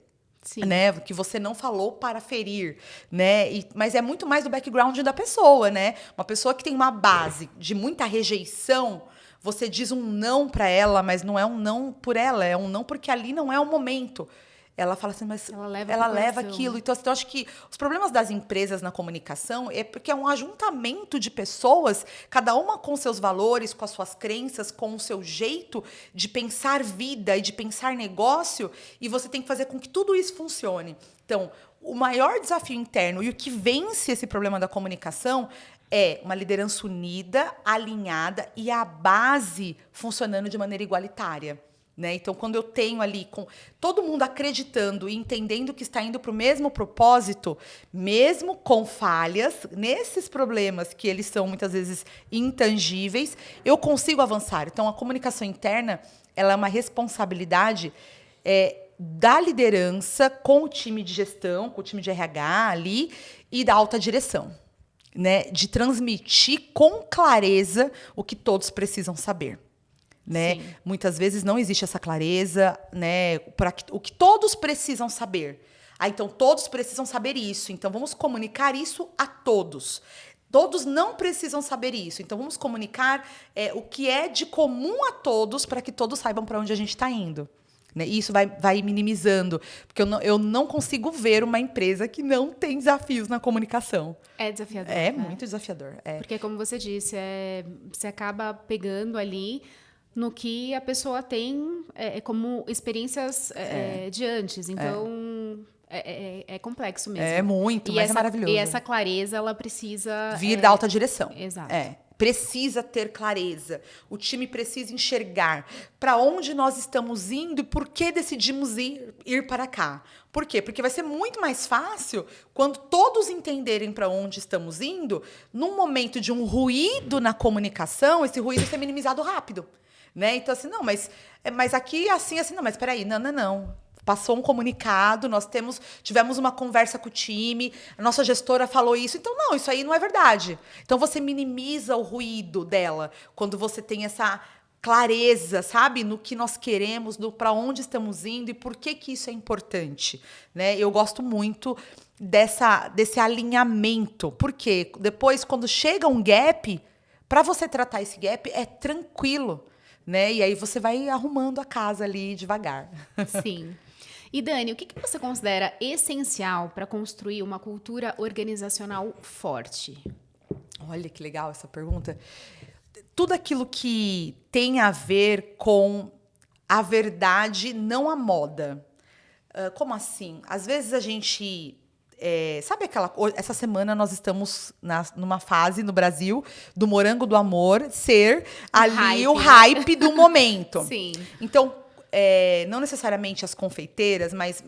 Sim. Né, que você não falou para ferir, né? Mas é muito mais do background da pessoa, né? Uma pessoa que tem uma base de muita rejeição, você diz um não para ela, mas não é um não por ela, é um não porque ali não é o momento. Ela fala assim, mas ela leva aquilo. Então, eu acho que os problemas das empresas na comunicação é porque é um ajuntamento de pessoas, cada uma com seus valores, com as suas crenças, com o seu jeito de pensar vida e de pensar negócio, e você tem que fazer com que tudo isso funcione. Então, o maior desafio interno e o que vence esse problema da comunicação é uma liderança unida, alinhada e a base funcionando de maneira igualitária. Né? Então, quando eu tenho ali com todo mundo acreditando e entendendo que está indo para o mesmo propósito, mesmo com falhas, nesses problemas que eles são muitas vezes intangíveis, eu consigo avançar. Então, a comunicação interna ela é uma responsabilidade da liderança com o time de gestão, com o time de RH ali e da alta direção. Né? De transmitir com clareza o que todos precisam saber. né? Sim. Muitas vezes não existe essa clareza, né? O que todos precisam saber. Então, todos precisam saber isso. Então, vamos comunicar isso a todos. Todos não precisam saber isso. Então, vamos comunicar o que é de comum a todos para que todos saibam para onde a gente está indo. Né? E isso vai minimizando. Porque eu não consigo ver uma empresa que não tem desafios na comunicação. É desafiador. É muito desafiador. Porque, como você disse, você acaba pegando ali no que a pessoa tem como experiências de antes. Então, é complexo mesmo. É muito, mas é maravilhoso. E essa clareza, ela precisa... vir da alta direção. Exato. Precisa ter clareza. O time precisa enxergar para onde nós estamos indo e por que decidimos ir para cá. Por quê? Porque vai ser muito mais fácil quando todos entenderem para onde estamos indo, num momento de um ruído na comunicação, esse ruído ser minimizado rápido. Né? Então, assim, não, mas aqui, assim, não, mas peraí, não. Passou um comunicado, tivemos uma conversa com o time, a nossa gestora falou isso, então não, isso aí não é verdade. Então você minimiza o ruído dela quando você tem essa clareza, sabe, no que nós queremos, para onde estamos indo e por que isso é importante, né? Eu gosto muito desse alinhamento, porque depois quando chega um gap, para você tratar esse gap é tranquilo, né? E aí você vai arrumando a casa ali devagar. Sim. E Dani, o que você considera essencial para construir uma cultura organizacional forte? Olha que legal essa pergunta. Tudo aquilo que tem a ver com a verdade, não a moda. Como assim? Às vezes a gente... sabe essa semana nós estamos numa fase no Brasil do morango do amor ser o hype do momento. Sim. Então, não necessariamente as confeiteiras, mas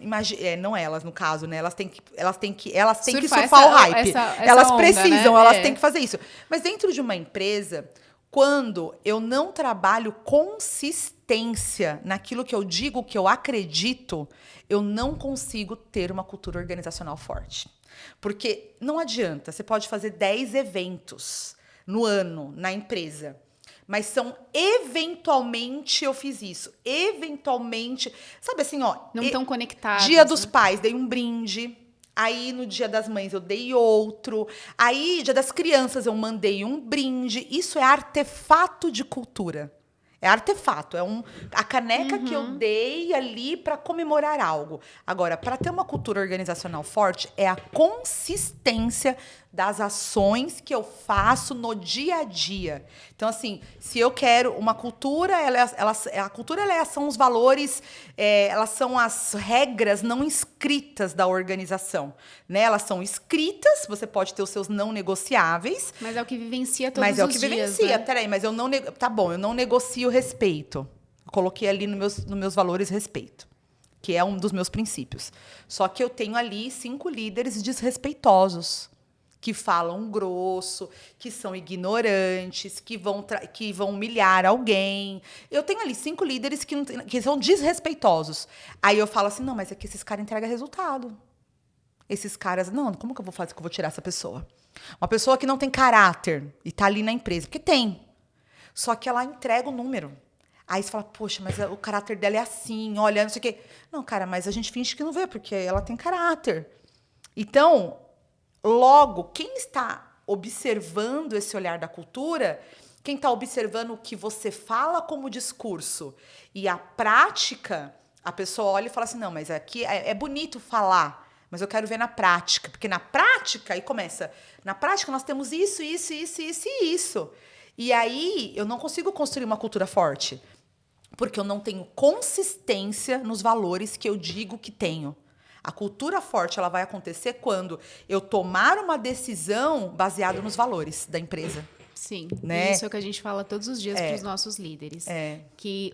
não elas, no caso, né? Elas têm que surfar o hype. Elas onda, precisam, né? elas têm que fazer isso. Mas dentro de uma empresa, quando eu não trabalho consistência naquilo que eu digo, que eu acredito, eu não consigo ter uma cultura organizacional forte. Porque não adianta, você pode fazer 10 eventos no ano na empresa, mas eventualmente eu fiz isso. Eventualmente, sabe assim, ó. Não estão conectados. Dia dos Pais, dei um brinde. Aí, no Dia das Mães, eu dei outro. Aí, Dia das Crianças, eu mandei um brinde. Isso é artefato de cultura. É artefato. A caneca que eu dei ali para comemorar algo. Agora, para ter uma cultura organizacional forte, é a consistência das ações que eu faço no dia a dia. Então, assim, se eu quero uma cultura, a cultura são os valores, elas são as regras não escritas da organização. Né? Elas são escritas, você pode ter os seus não negociáveis. Mas é o que vivencia todos os dias. Mas é o que vivencia. Né? Peraí, mas eu não negocio respeito. Coloquei ali nos meus valores respeito, que é um dos meus princípios. Só que eu tenho ali 5 líderes desrespeitosos, que falam grosso, que são ignorantes, que vão humilhar alguém. Eu tenho ali 5 líderes que são desrespeitosos. Aí eu falo assim, não, mas é que esses caras entregam resultado. Esses caras, não, como que eu vou fazer que eu vou tirar essa pessoa? Uma pessoa que não tem caráter e tá ali na empresa, porque tem. Só que ela entrega o número. Aí você fala, poxa, mas o caráter dela é assim, olha, não sei o quê. Não, cara, mas a gente finge que não vê, porque ela tem caráter. Então, logo, quem está observando esse olhar da cultura, quem está observando o que você fala como discurso e a prática, a pessoa olha e fala assim, não, mas aqui é bonito falar, mas eu quero ver na prática. Porque na prática, aí começa, na prática nós temos isso. E aí eu não consigo construir uma cultura forte, porque eu não tenho consistência nos valores que eu digo que tenho. A cultura forte ela vai acontecer quando eu tomar uma decisão baseada nos valores da empresa. Sim, né? Isso é o que a gente fala todos os dias para os nossos líderes. Que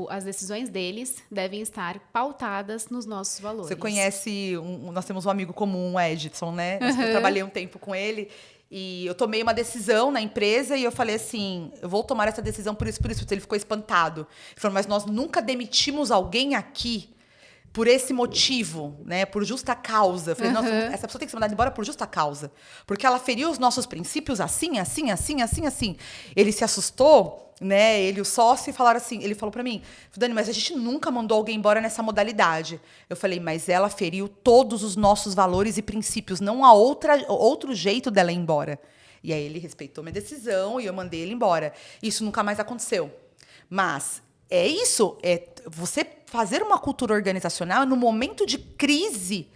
as decisões deles devem estar pautadas nos nossos valores. Você conhece, nós temos um amigo comum, o Edson, né? Eu trabalhei um tempo com ele e eu tomei uma decisão na empresa e eu falei assim, eu vou tomar essa decisão por isso. Ele ficou espantado. Ele falou, mas nós nunca demitimos alguém aqui por esse motivo, né? Por justa causa. Eu falei, nossa, essa pessoa tem que ser mandada embora por justa causa. Porque ela feriu os nossos princípios assim, assim, assim, assim, assim. Ele se assustou, né? Ele e o sócio falaram assim, ele falou pra mim, Dani, mas a gente nunca mandou alguém embora nessa modalidade. Eu falei, mas ela feriu todos os nossos valores e princípios, não há outro jeito dela ir embora. E aí ele respeitou minha decisão e eu mandei ele embora. Isso nunca mais aconteceu. Mas é isso, é você fazer uma cultura organizacional no momento de crise,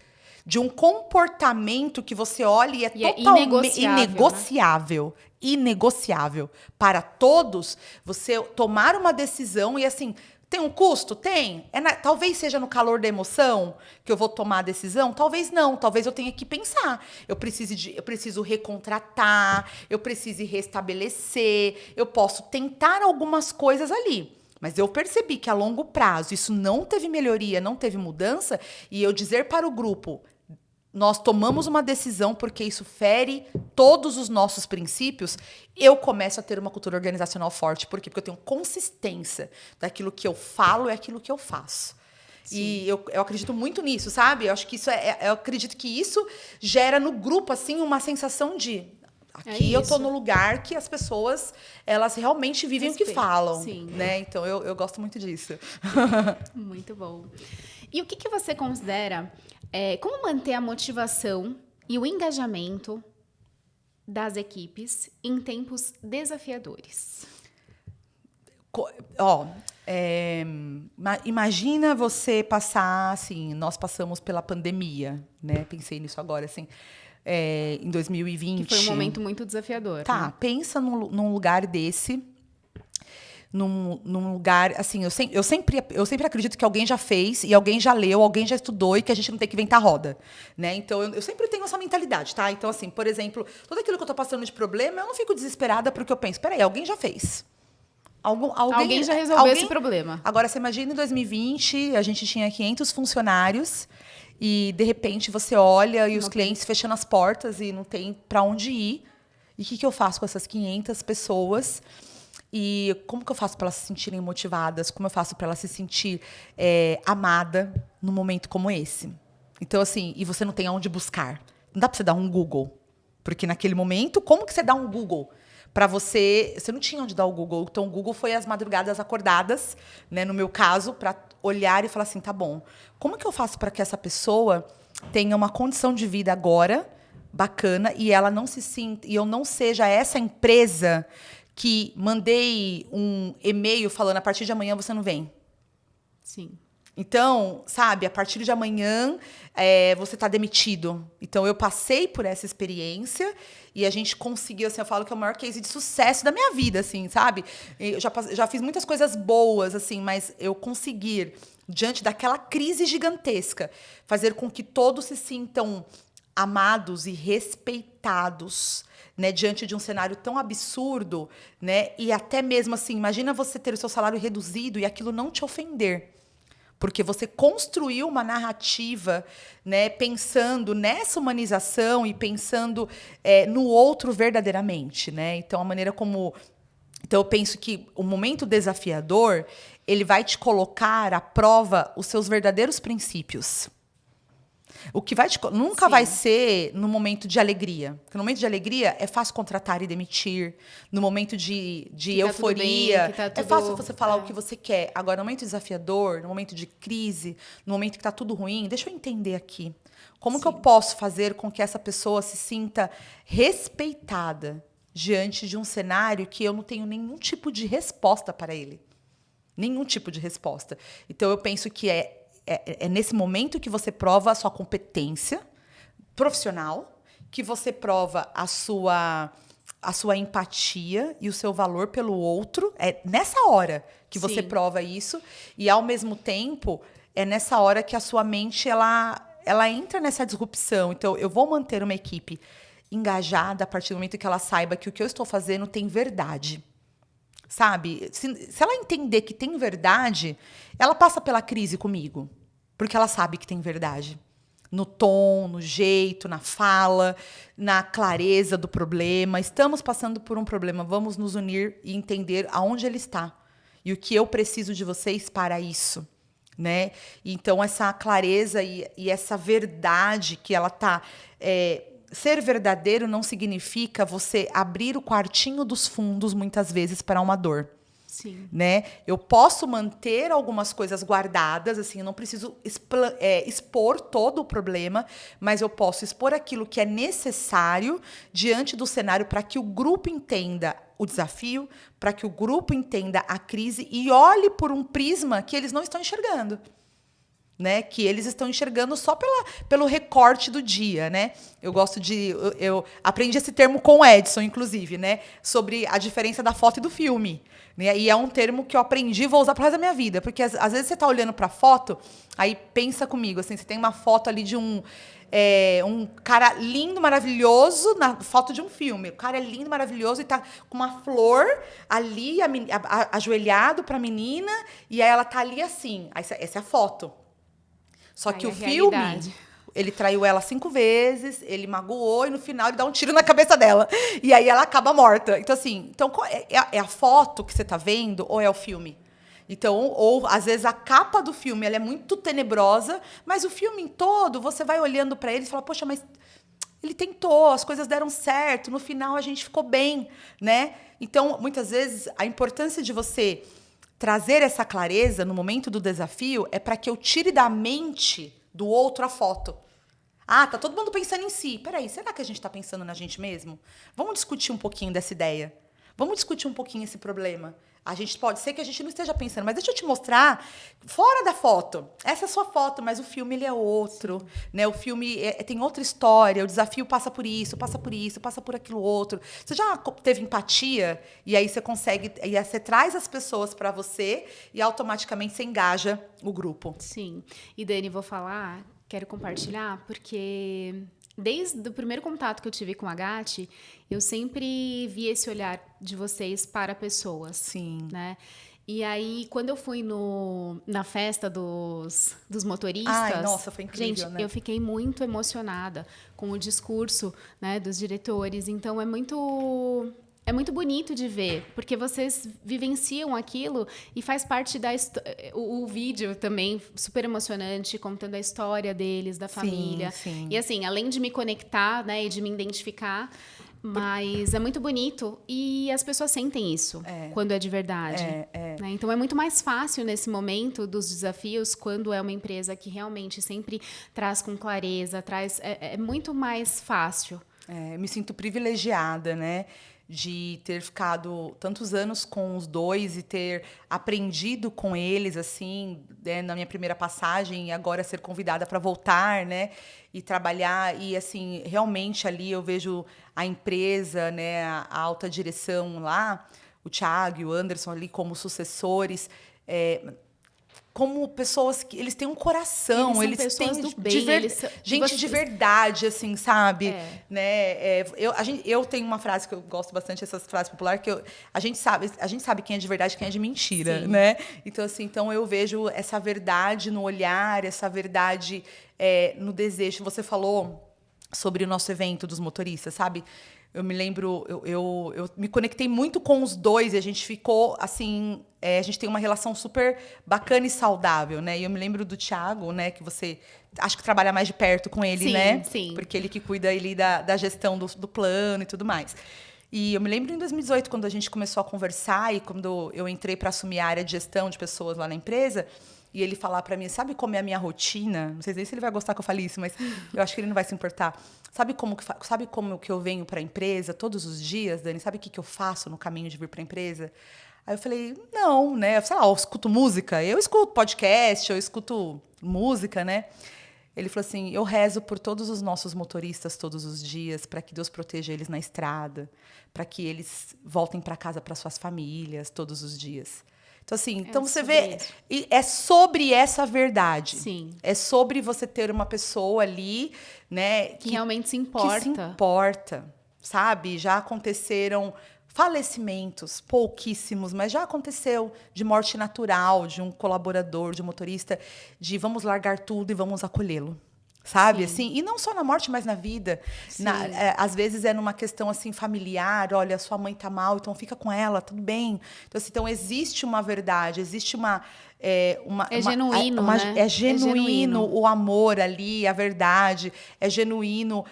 de um comportamento que você olha e é totalmente inegociável, né? Inegociável. Para todos, você tomar uma decisão e assim, tem um custo? Tem. Talvez seja no calor da emoção que eu vou tomar a decisão, talvez não, talvez eu tenha que pensar. Eu preciso recontratar, eu preciso restabelecer, eu posso tentar algumas coisas ali. Mas eu percebi que a longo prazo isso não teve melhoria, não teve mudança, e eu dizer para o grupo, nós tomamos uma decisão porque isso fere todos os nossos princípios, eu começo a ter uma cultura organizacional forte. Por quê? Porque eu tenho consistência daquilo que eu falo e aquilo que eu faço. Sim. E eu acredito muito nisso, sabe? Eu acho que eu acredito que isso gera no grupo assim uma sensação de aqui eu tô no lugar que as pessoas, elas realmente vivem o que falam. Sim. Né? Então, eu gosto muito disso. Muito bom. E o que você considera, como manter a motivação e o engajamento das equipes em tempos desafiadores? Imagina você passar, assim, nós passamos pela pandemia, né? Pensei nisso agora, assim, em 2020. Que foi um momento muito desafiador. Tá, né? Pensa num lugar desse, num lugar, assim, eu sempre acredito que alguém já fez, e alguém já leu, alguém já estudou, e que a gente não tem que inventar roda, né? Então, eu sempre tenho essa mentalidade, tá? Então, assim, por exemplo, tudo aquilo que eu tô passando de problema, eu não fico desesperada porque eu penso, peraí, alguém já fez. Alguém já resolveu esse problema. Agora, você imagina em 2020, a gente tinha 500 funcionários e, de repente, você olha e os clientes fechando as portas e não tem para onde ir. E o que eu faço com essas 500 pessoas? E como que eu faço para elas se sentirem motivadas? Como eu faço para elas se sentir amada num momento como esse? Então, assim, e você não tem aonde buscar. Não dá para você dar um Google. Porque naquele momento, como que você dá um Google? Para você não tinha onde dar o Google. Então, o Google foi as madrugadas acordadas, né, no meu caso, para olhar e falar assim, tá bom, como que eu faço para que essa pessoa tenha uma condição de vida agora bacana e ela não se sinta, e eu não seja essa empresa que mandei um e-mail falando a partir de amanhã você não vem. Sim. Então, sabe, a partir de amanhã você está demitido. Então, eu passei por essa experiência e a gente conseguiu, assim, eu falo que é o maior case de sucesso da minha vida, assim, sabe? Eu já fiz muitas coisas boas, assim, mas eu conseguir, diante daquela crise gigantesca, fazer com que todos se sintam amados e respeitados, né, diante de um cenário tão absurdo, né? E até mesmo assim, imagina você ter o seu salário reduzido e aquilo não te ofender. Porque você construiu uma narrativa, né, pensando nessa humanização e pensando no outro verdadeiramente, né? Então, a maneira como... Então, eu penso que o momento desafiador, ele vai te colocar à prova os seus verdadeiros princípios. O que nunca vai ser no momento de alegria. Porque no momento de alegria é fácil contratar e demitir. No momento de euforia, é fácil você falar o que você quer. Agora, no momento desafiador, no momento de crise, no momento que está tudo ruim, deixa eu entender aqui. Como que eu posso fazer com que essa pessoa se sinta respeitada diante de um cenário que eu não tenho nenhum tipo de resposta para ele? Nenhum tipo de resposta. Então, eu penso que é nesse momento que você prova a sua competência profissional, que você prova a sua empatia e o seu valor pelo outro. É nessa hora que você prova isso. E, ao mesmo tempo, é nessa hora que a sua mente ela entra nessa disrupção. Então, eu vou manter uma equipe engajada a partir do momento que ela saiba que o que eu estou fazendo tem verdade. Sabe? Se ela entender que tem verdade, ela passa pela crise comigo. Porque ela sabe que tem verdade. No tom, no jeito, na fala, na clareza do problema. Estamos passando por um problema. Vamos nos unir e entender aonde ele está. E o que eu preciso de vocês para isso. né? Então, essa clareza e essa verdade que ela tá... ser verdadeiro não significa você abrir o quartinho dos fundos, muitas vezes, para uma dor. Sim. Né? Eu posso manter algumas coisas guardadas, assim, eu não preciso expor todo o problema, mas eu posso expor aquilo que é necessário diante do cenário para que o grupo entenda o desafio, para que o grupo entenda a crise e olhe por um prisma que eles não estão enxergando. Né, que eles estão enxergando só pelo recorte do dia, né? Eu gosto de... Eu aprendi esse termo com o Edson, inclusive, né? Sobre a diferença da foto e do filme. Né? E é um termo que eu aprendi e vou usar pro resto da minha vida. Porque, às vezes, você tá olhando pra foto, aí pensa comigo, assim, você tem uma foto ali de um cara lindo, maravilhoso, na foto de um filme. O cara é lindo, maravilhoso e tá com uma flor ali, ajoelhado pra menina, e aí ela tá ali assim. Essa é a foto. Só que o filme, ele traiu ela 5 vezes, ele magoou e no final ele dá um tiro na cabeça dela. E aí ela acaba morta. Então, assim, é a foto que você tá vendo ou é o filme? Então, ou às vezes a capa do filme ela é muito tenebrosa, mas o filme em todo, você vai olhando para ele e fala, poxa, mas ele tentou, as coisas deram certo, no final a gente ficou bem, né? Então, muitas vezes, a importância de você trazer essa clareza no momento do desafio é para que eu tire da mente do outro a foto. Ah, tá todo mundo pensando em si. Peraí, será que a gente está pensando na gente mesmo? Vamos discutir um pouquinho dessa ideia. Vamos discutir um pouquinho esse problema. A gente pode ser que a gente não esteja pensando, mas deixa eu te mostrar fora da foto. Essa é a sua foto, mas o filme ele é outro, né? O filme tem outra história, o desafio passa por isso, passa por aquilo outro. Você já teve empatia e aí você consegue, e aí você traz as pessoas para você e automaticamente você engaja o grupo. Sim. E Dani, quero compartilhar porque desde o primeiro contato que eu tive com a GAT, eu sempre vi esse olhar de vocês para pessoas. Sim. Né? E aí, quando eu fui na festa dos motoristas... Ai, nossa, foi incrível, gente, né? eu fiquei muito emocionada com o discurso, né, dos diretores. Então, é muito bonito de ver, porque vocês vivenciam aquilo e faz parte da o vídeo também super emocionante, contando a história deles, da família. Sim. E assim, além de me conectar, né, e de me identificar, mas é muito bonito e as pessoas sentem isso quando é de verdade. Né? Então é muito mais fácil nesse momento dos desafios, quando é uma empresa que realmente sempre traz com clareza, é muito mais fácil. Eu me sinto privilegiada, né? De ter ficado tantos anos com os dois e ter aprendido com eles, assim, né, na minha primeira passagem, e agora ser convidada para voltar, né, e trabalhar. E, assim, realmente ali eu vejo a empresa, né, a alta direção lá, o Thiago e o Anderson ali como sucessores, como pessoas que eles têm um coração, eles têm do bem, gente de verdade, assim, sabe? Né? Eu tenho uma frase que eu gosto bastante, essas frases populares, que a gente sabe quem é de verdade e quem é de mentira. Sim. Né? Então, assim, eu vejo essa verdade no olhar, essa verdade no desejo. Você falou sobre o nosso evento dos motoristas, sabe? Eu me lembro, eu me conectei muito com os dois e a gente ficou, assim, a gente tem uma relação super bacana e saudável, né? E eu me lembro do Thiago, né? Que você, acho que trabalha mais de perto com ele, sim, né? Sim. Porque ele que cuida da gestão do plano e tudo mais. E eu me lembro em 2018, quando a gente começou a conversar e quando eu entrei para assumir a área de gestão de pessoas lá na empresa, e ele falar para mim, sabe como é a minha rotina? Não sei nem se ele vai gostar que eu fale isso, mas eu acho que ele não vai se importar. Sabe como que eu venho para a empresa todos os dias, Dani? Sabe o que eu faço no caminho de vir para a empresa? Aí eu falei, não, né? Sei lá, eu escuto música, eu escuto podcast, eu escuto música, né? Ele falou assim, eu rezo por todos os nossos motoristas todos os dias, para que Deus proteja eles na estrada, para que eles voltem para casa para suas famílias todos os dias. Então, assim, você vê, é sobre essa verdade. Sim. É sobre você ter uma pessoa ali, né? Que realmente se importa. Que se importa, sabe? Já aconteceram falecimentos, pouquíssimos, mas já aconteceu de morte natural de um colaborador, de um motorista, de vamos largar tudo e vamos acolhê-lo. sabe? Sim. Assim, e não só na morte, mas na vida. Sim. Às vezes é numa questão assim familiar, olha, sua mãe tá mal, então fica com ela, tudo bem. Então, assim, então existe uma verdade, existe genuíno, né? é genuíno o amor ali, a verdade, é genuíno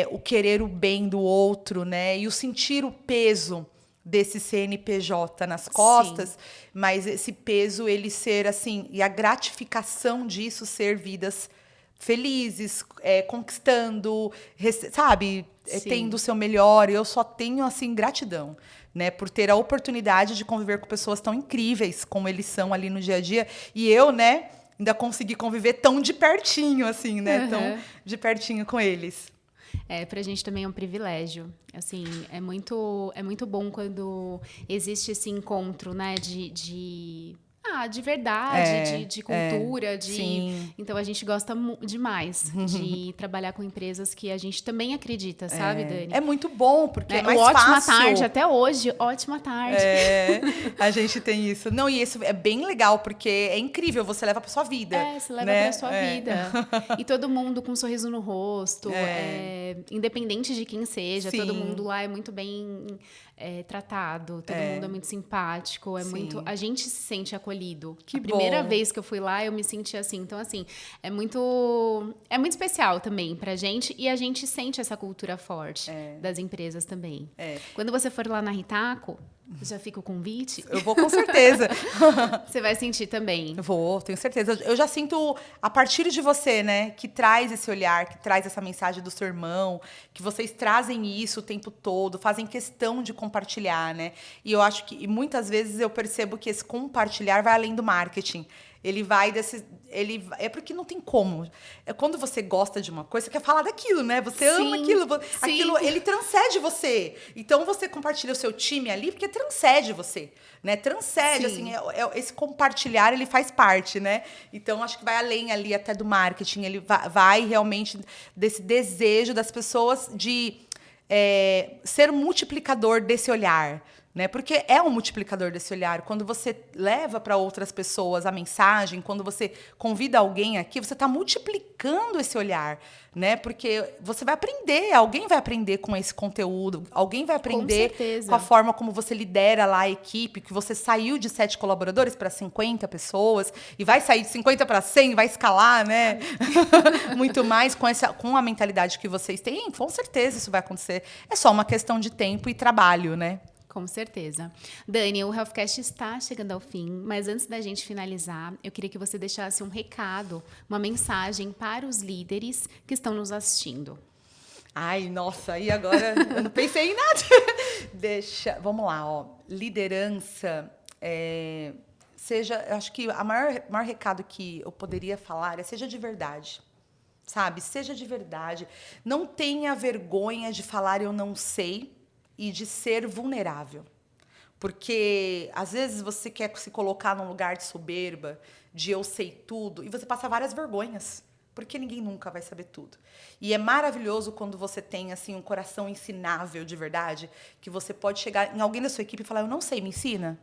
o querer o bem do outro, né? E o sentir o peso desse CNPJ nas costas, mas esse peso ele ser assim, e a gratificação disso ser vidas felizes, conquistando, sabe, tendo o seu melhor. Eu só tenho assim gratidão, né, por ter a oportunidade de conviver com pessoas tão incríveis como eles são ali no dia a dia. E eu, né, ainda consegui conviver tão de pertinho assim, né, tão de pertinho com eles. Pra gente também é um privilégio. Assim, é muito bom quando existe esse encontro, né, de verdade, de cultura, sim. Então a gente gosta demais de trabalhar com empresas que a gente também acredita, sabe, Dani? É muito bom, porque é mais ótima fácil. Tarde, até hoje, ótima tarde. A gente tem isso. Não, e isso é bem legal, porque é incrível, você leva pra sua vida. Você leva né? pra sua vida. E todo mundo com um sorriso no rosto, independente de quem seja, todo mundo lá é muito bem tratado, todo mundo é muito simpático, a gente se sente acolhido. A primeira vez que eu fui lá, eu me senti assim. Então, assim, é muito especial também pra gente, e a gente sente essa cultura forte das empresas também. Quando você for lá na Ritaco, já fica o convite. Eu vou com certeza. Você vai sentir também. Vou, tenho certeza. Eu já sinto a partir de você, né? Que traz esse olhar, que traz essa mensagem do seu irmão, que vocês trazem isso o tempo todo, fazem questão de compartilhar, né? E eu acho que e muitas vezes eu percebo que esse compartilhar vai além do marketing. Ele vai é porque não tem como. Quando você gosta de uma coisa, você quer falar daquilo, né? Você ama aquilo. Aquilo, ele transcende você. Então, você compartilha o seu time ali, porque transcende você, né? Transcende, assim, esse compartilhar, ele faz parte, né? Então, acho que vai além ali até do marketing. Ele vai realmente desse desejo das pessoas de ser um multiplicador desse olhar, né? Porque é um multiplicador desse olhar. Quando você leva para outras pessoas a mensagem, quando você convida alguém aqui, você está multiplicando esse olhar, né? Porque você vai aprender, alguém vai aprender com esse conteúdo, alguém vai aprender com a forma como você lidera lá a equipe, que você saiu de 7 colaboradores para 50 pessoas e vai sair de 50 para 100, vai escalar, né? Muito mais com a mentalidade que vocês têm. Com certeza isso vai acontecer. É só uma questão de tempo e trabalho, né? Com certeza. Dani, o Healthcast está chegando ao fim, mas antes da gente finalizar, eu queria que você deixasse um recado, uma mensagem para os líderes que estão nos assistindo. Ai, nossa, e agora eu não pensei em nada. Vamos lá, ó. Liderança, eu acho que o maior recado que eu poderia falar seja de verdade. Sabe? Seja de verdade. Não tenha vergonha de falar eu não sei, e de ser vulnerável. Porque, às vezes, você quer se colocar num lugar de soberba, de eu sei tudo, e você passa várias vergonhas, porque ninguém nunca vai saber tudo. E é maravilhoso quando você tem assim um coração ensinável de verdade, que você pode chegar em alguém da sua equipe e falar, eu não sei, me ensina.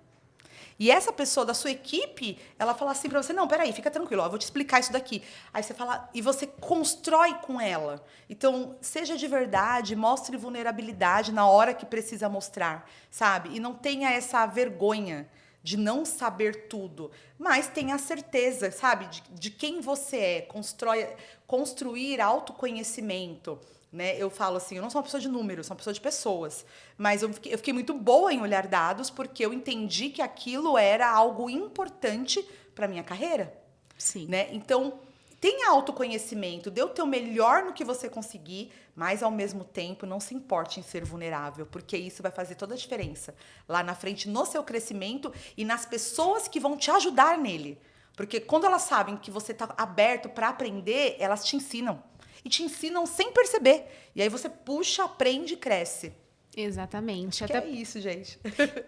E essa pessoa da sua equipe, ela fala assim para você, não, peraí, fica tranquilo, eu vou te explicar isso daqui. Aí você fala, e você constrói com ela. Então, seja de verdade, mostre vulnerabilidade na hora que precisa mostrar, sabe? E não tenha essa vergonha de não saber tudo, mas tenha a certeza, sabe, de quem você é, construir autoconhecimento. Né? Eu falo assim, eu não sou uma pessoa de números, sou uma pessoa de pessoas. Mas eu fiquei muito boa em olhar dados porque eu entendi que aquilo era algo importante para a minha carreira. Sim. Né? Então, tenha autoconhecimento, dê o teu melhor no que você conseguir, mas, ao mesmo tempo, não se importe em ser vulnerável, porque isso vai fazer toda a diferença lá na frente, no seu crescimento e nas pessoas que vão te ajudar nele. Porque quando elas sabem que você está aberto para aprender, elas te ensinam. E te ensinam sem perceber. E aí você puxa, aprende e cresce. Exatamente. Acho que é isso, gente.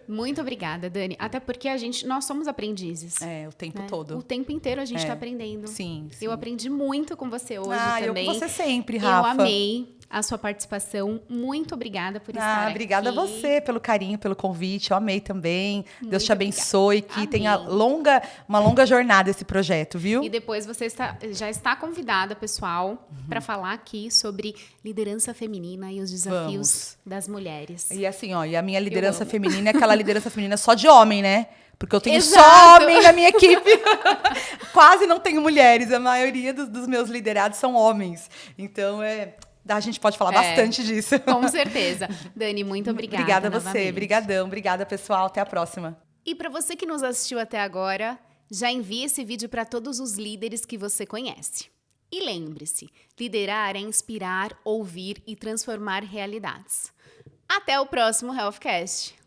Muito obrigada, Dani. Até porque nós somos aprendizes. O tempo todo. O tempo inteiro a gente está aprendendo. Sim. Eu aprendi muito com você hoje também. Eu com você sempre, Rafa. Eu amei. a sua participação. Muito obrigada por estar aqui. Obrigada a você pelo carinho, pelo convite. Eu amei também. Muito Deus te abençoe, que Amém. tenha uma longa jornada esse projeto, viu? E depois você já está convidada, pessoal, para falar aqui sobre liderança feminina e os desafios das mulheres. E assim, ó, e a minha liderança amo. feminina é aquela liderança feminina só de homem, né? Porque eu tenho Exato. só homem na minha equipe. Quase não tenho mulheres. A maioria dos meus liderados são homens. Então, a gente pode falar bastante disso. Com certeza. Dani, muito obrigada. Obrigada a você. Novamente. Obrigadão. Obrigada, pessoal. Até a próxima. E para você que nos assistiu até agora, já envie esse vídeo para todos os líderes que você conhece. E lembre-se, liderar é inspirar, ouvir e transformar realidades. Até o próximo Healthcast.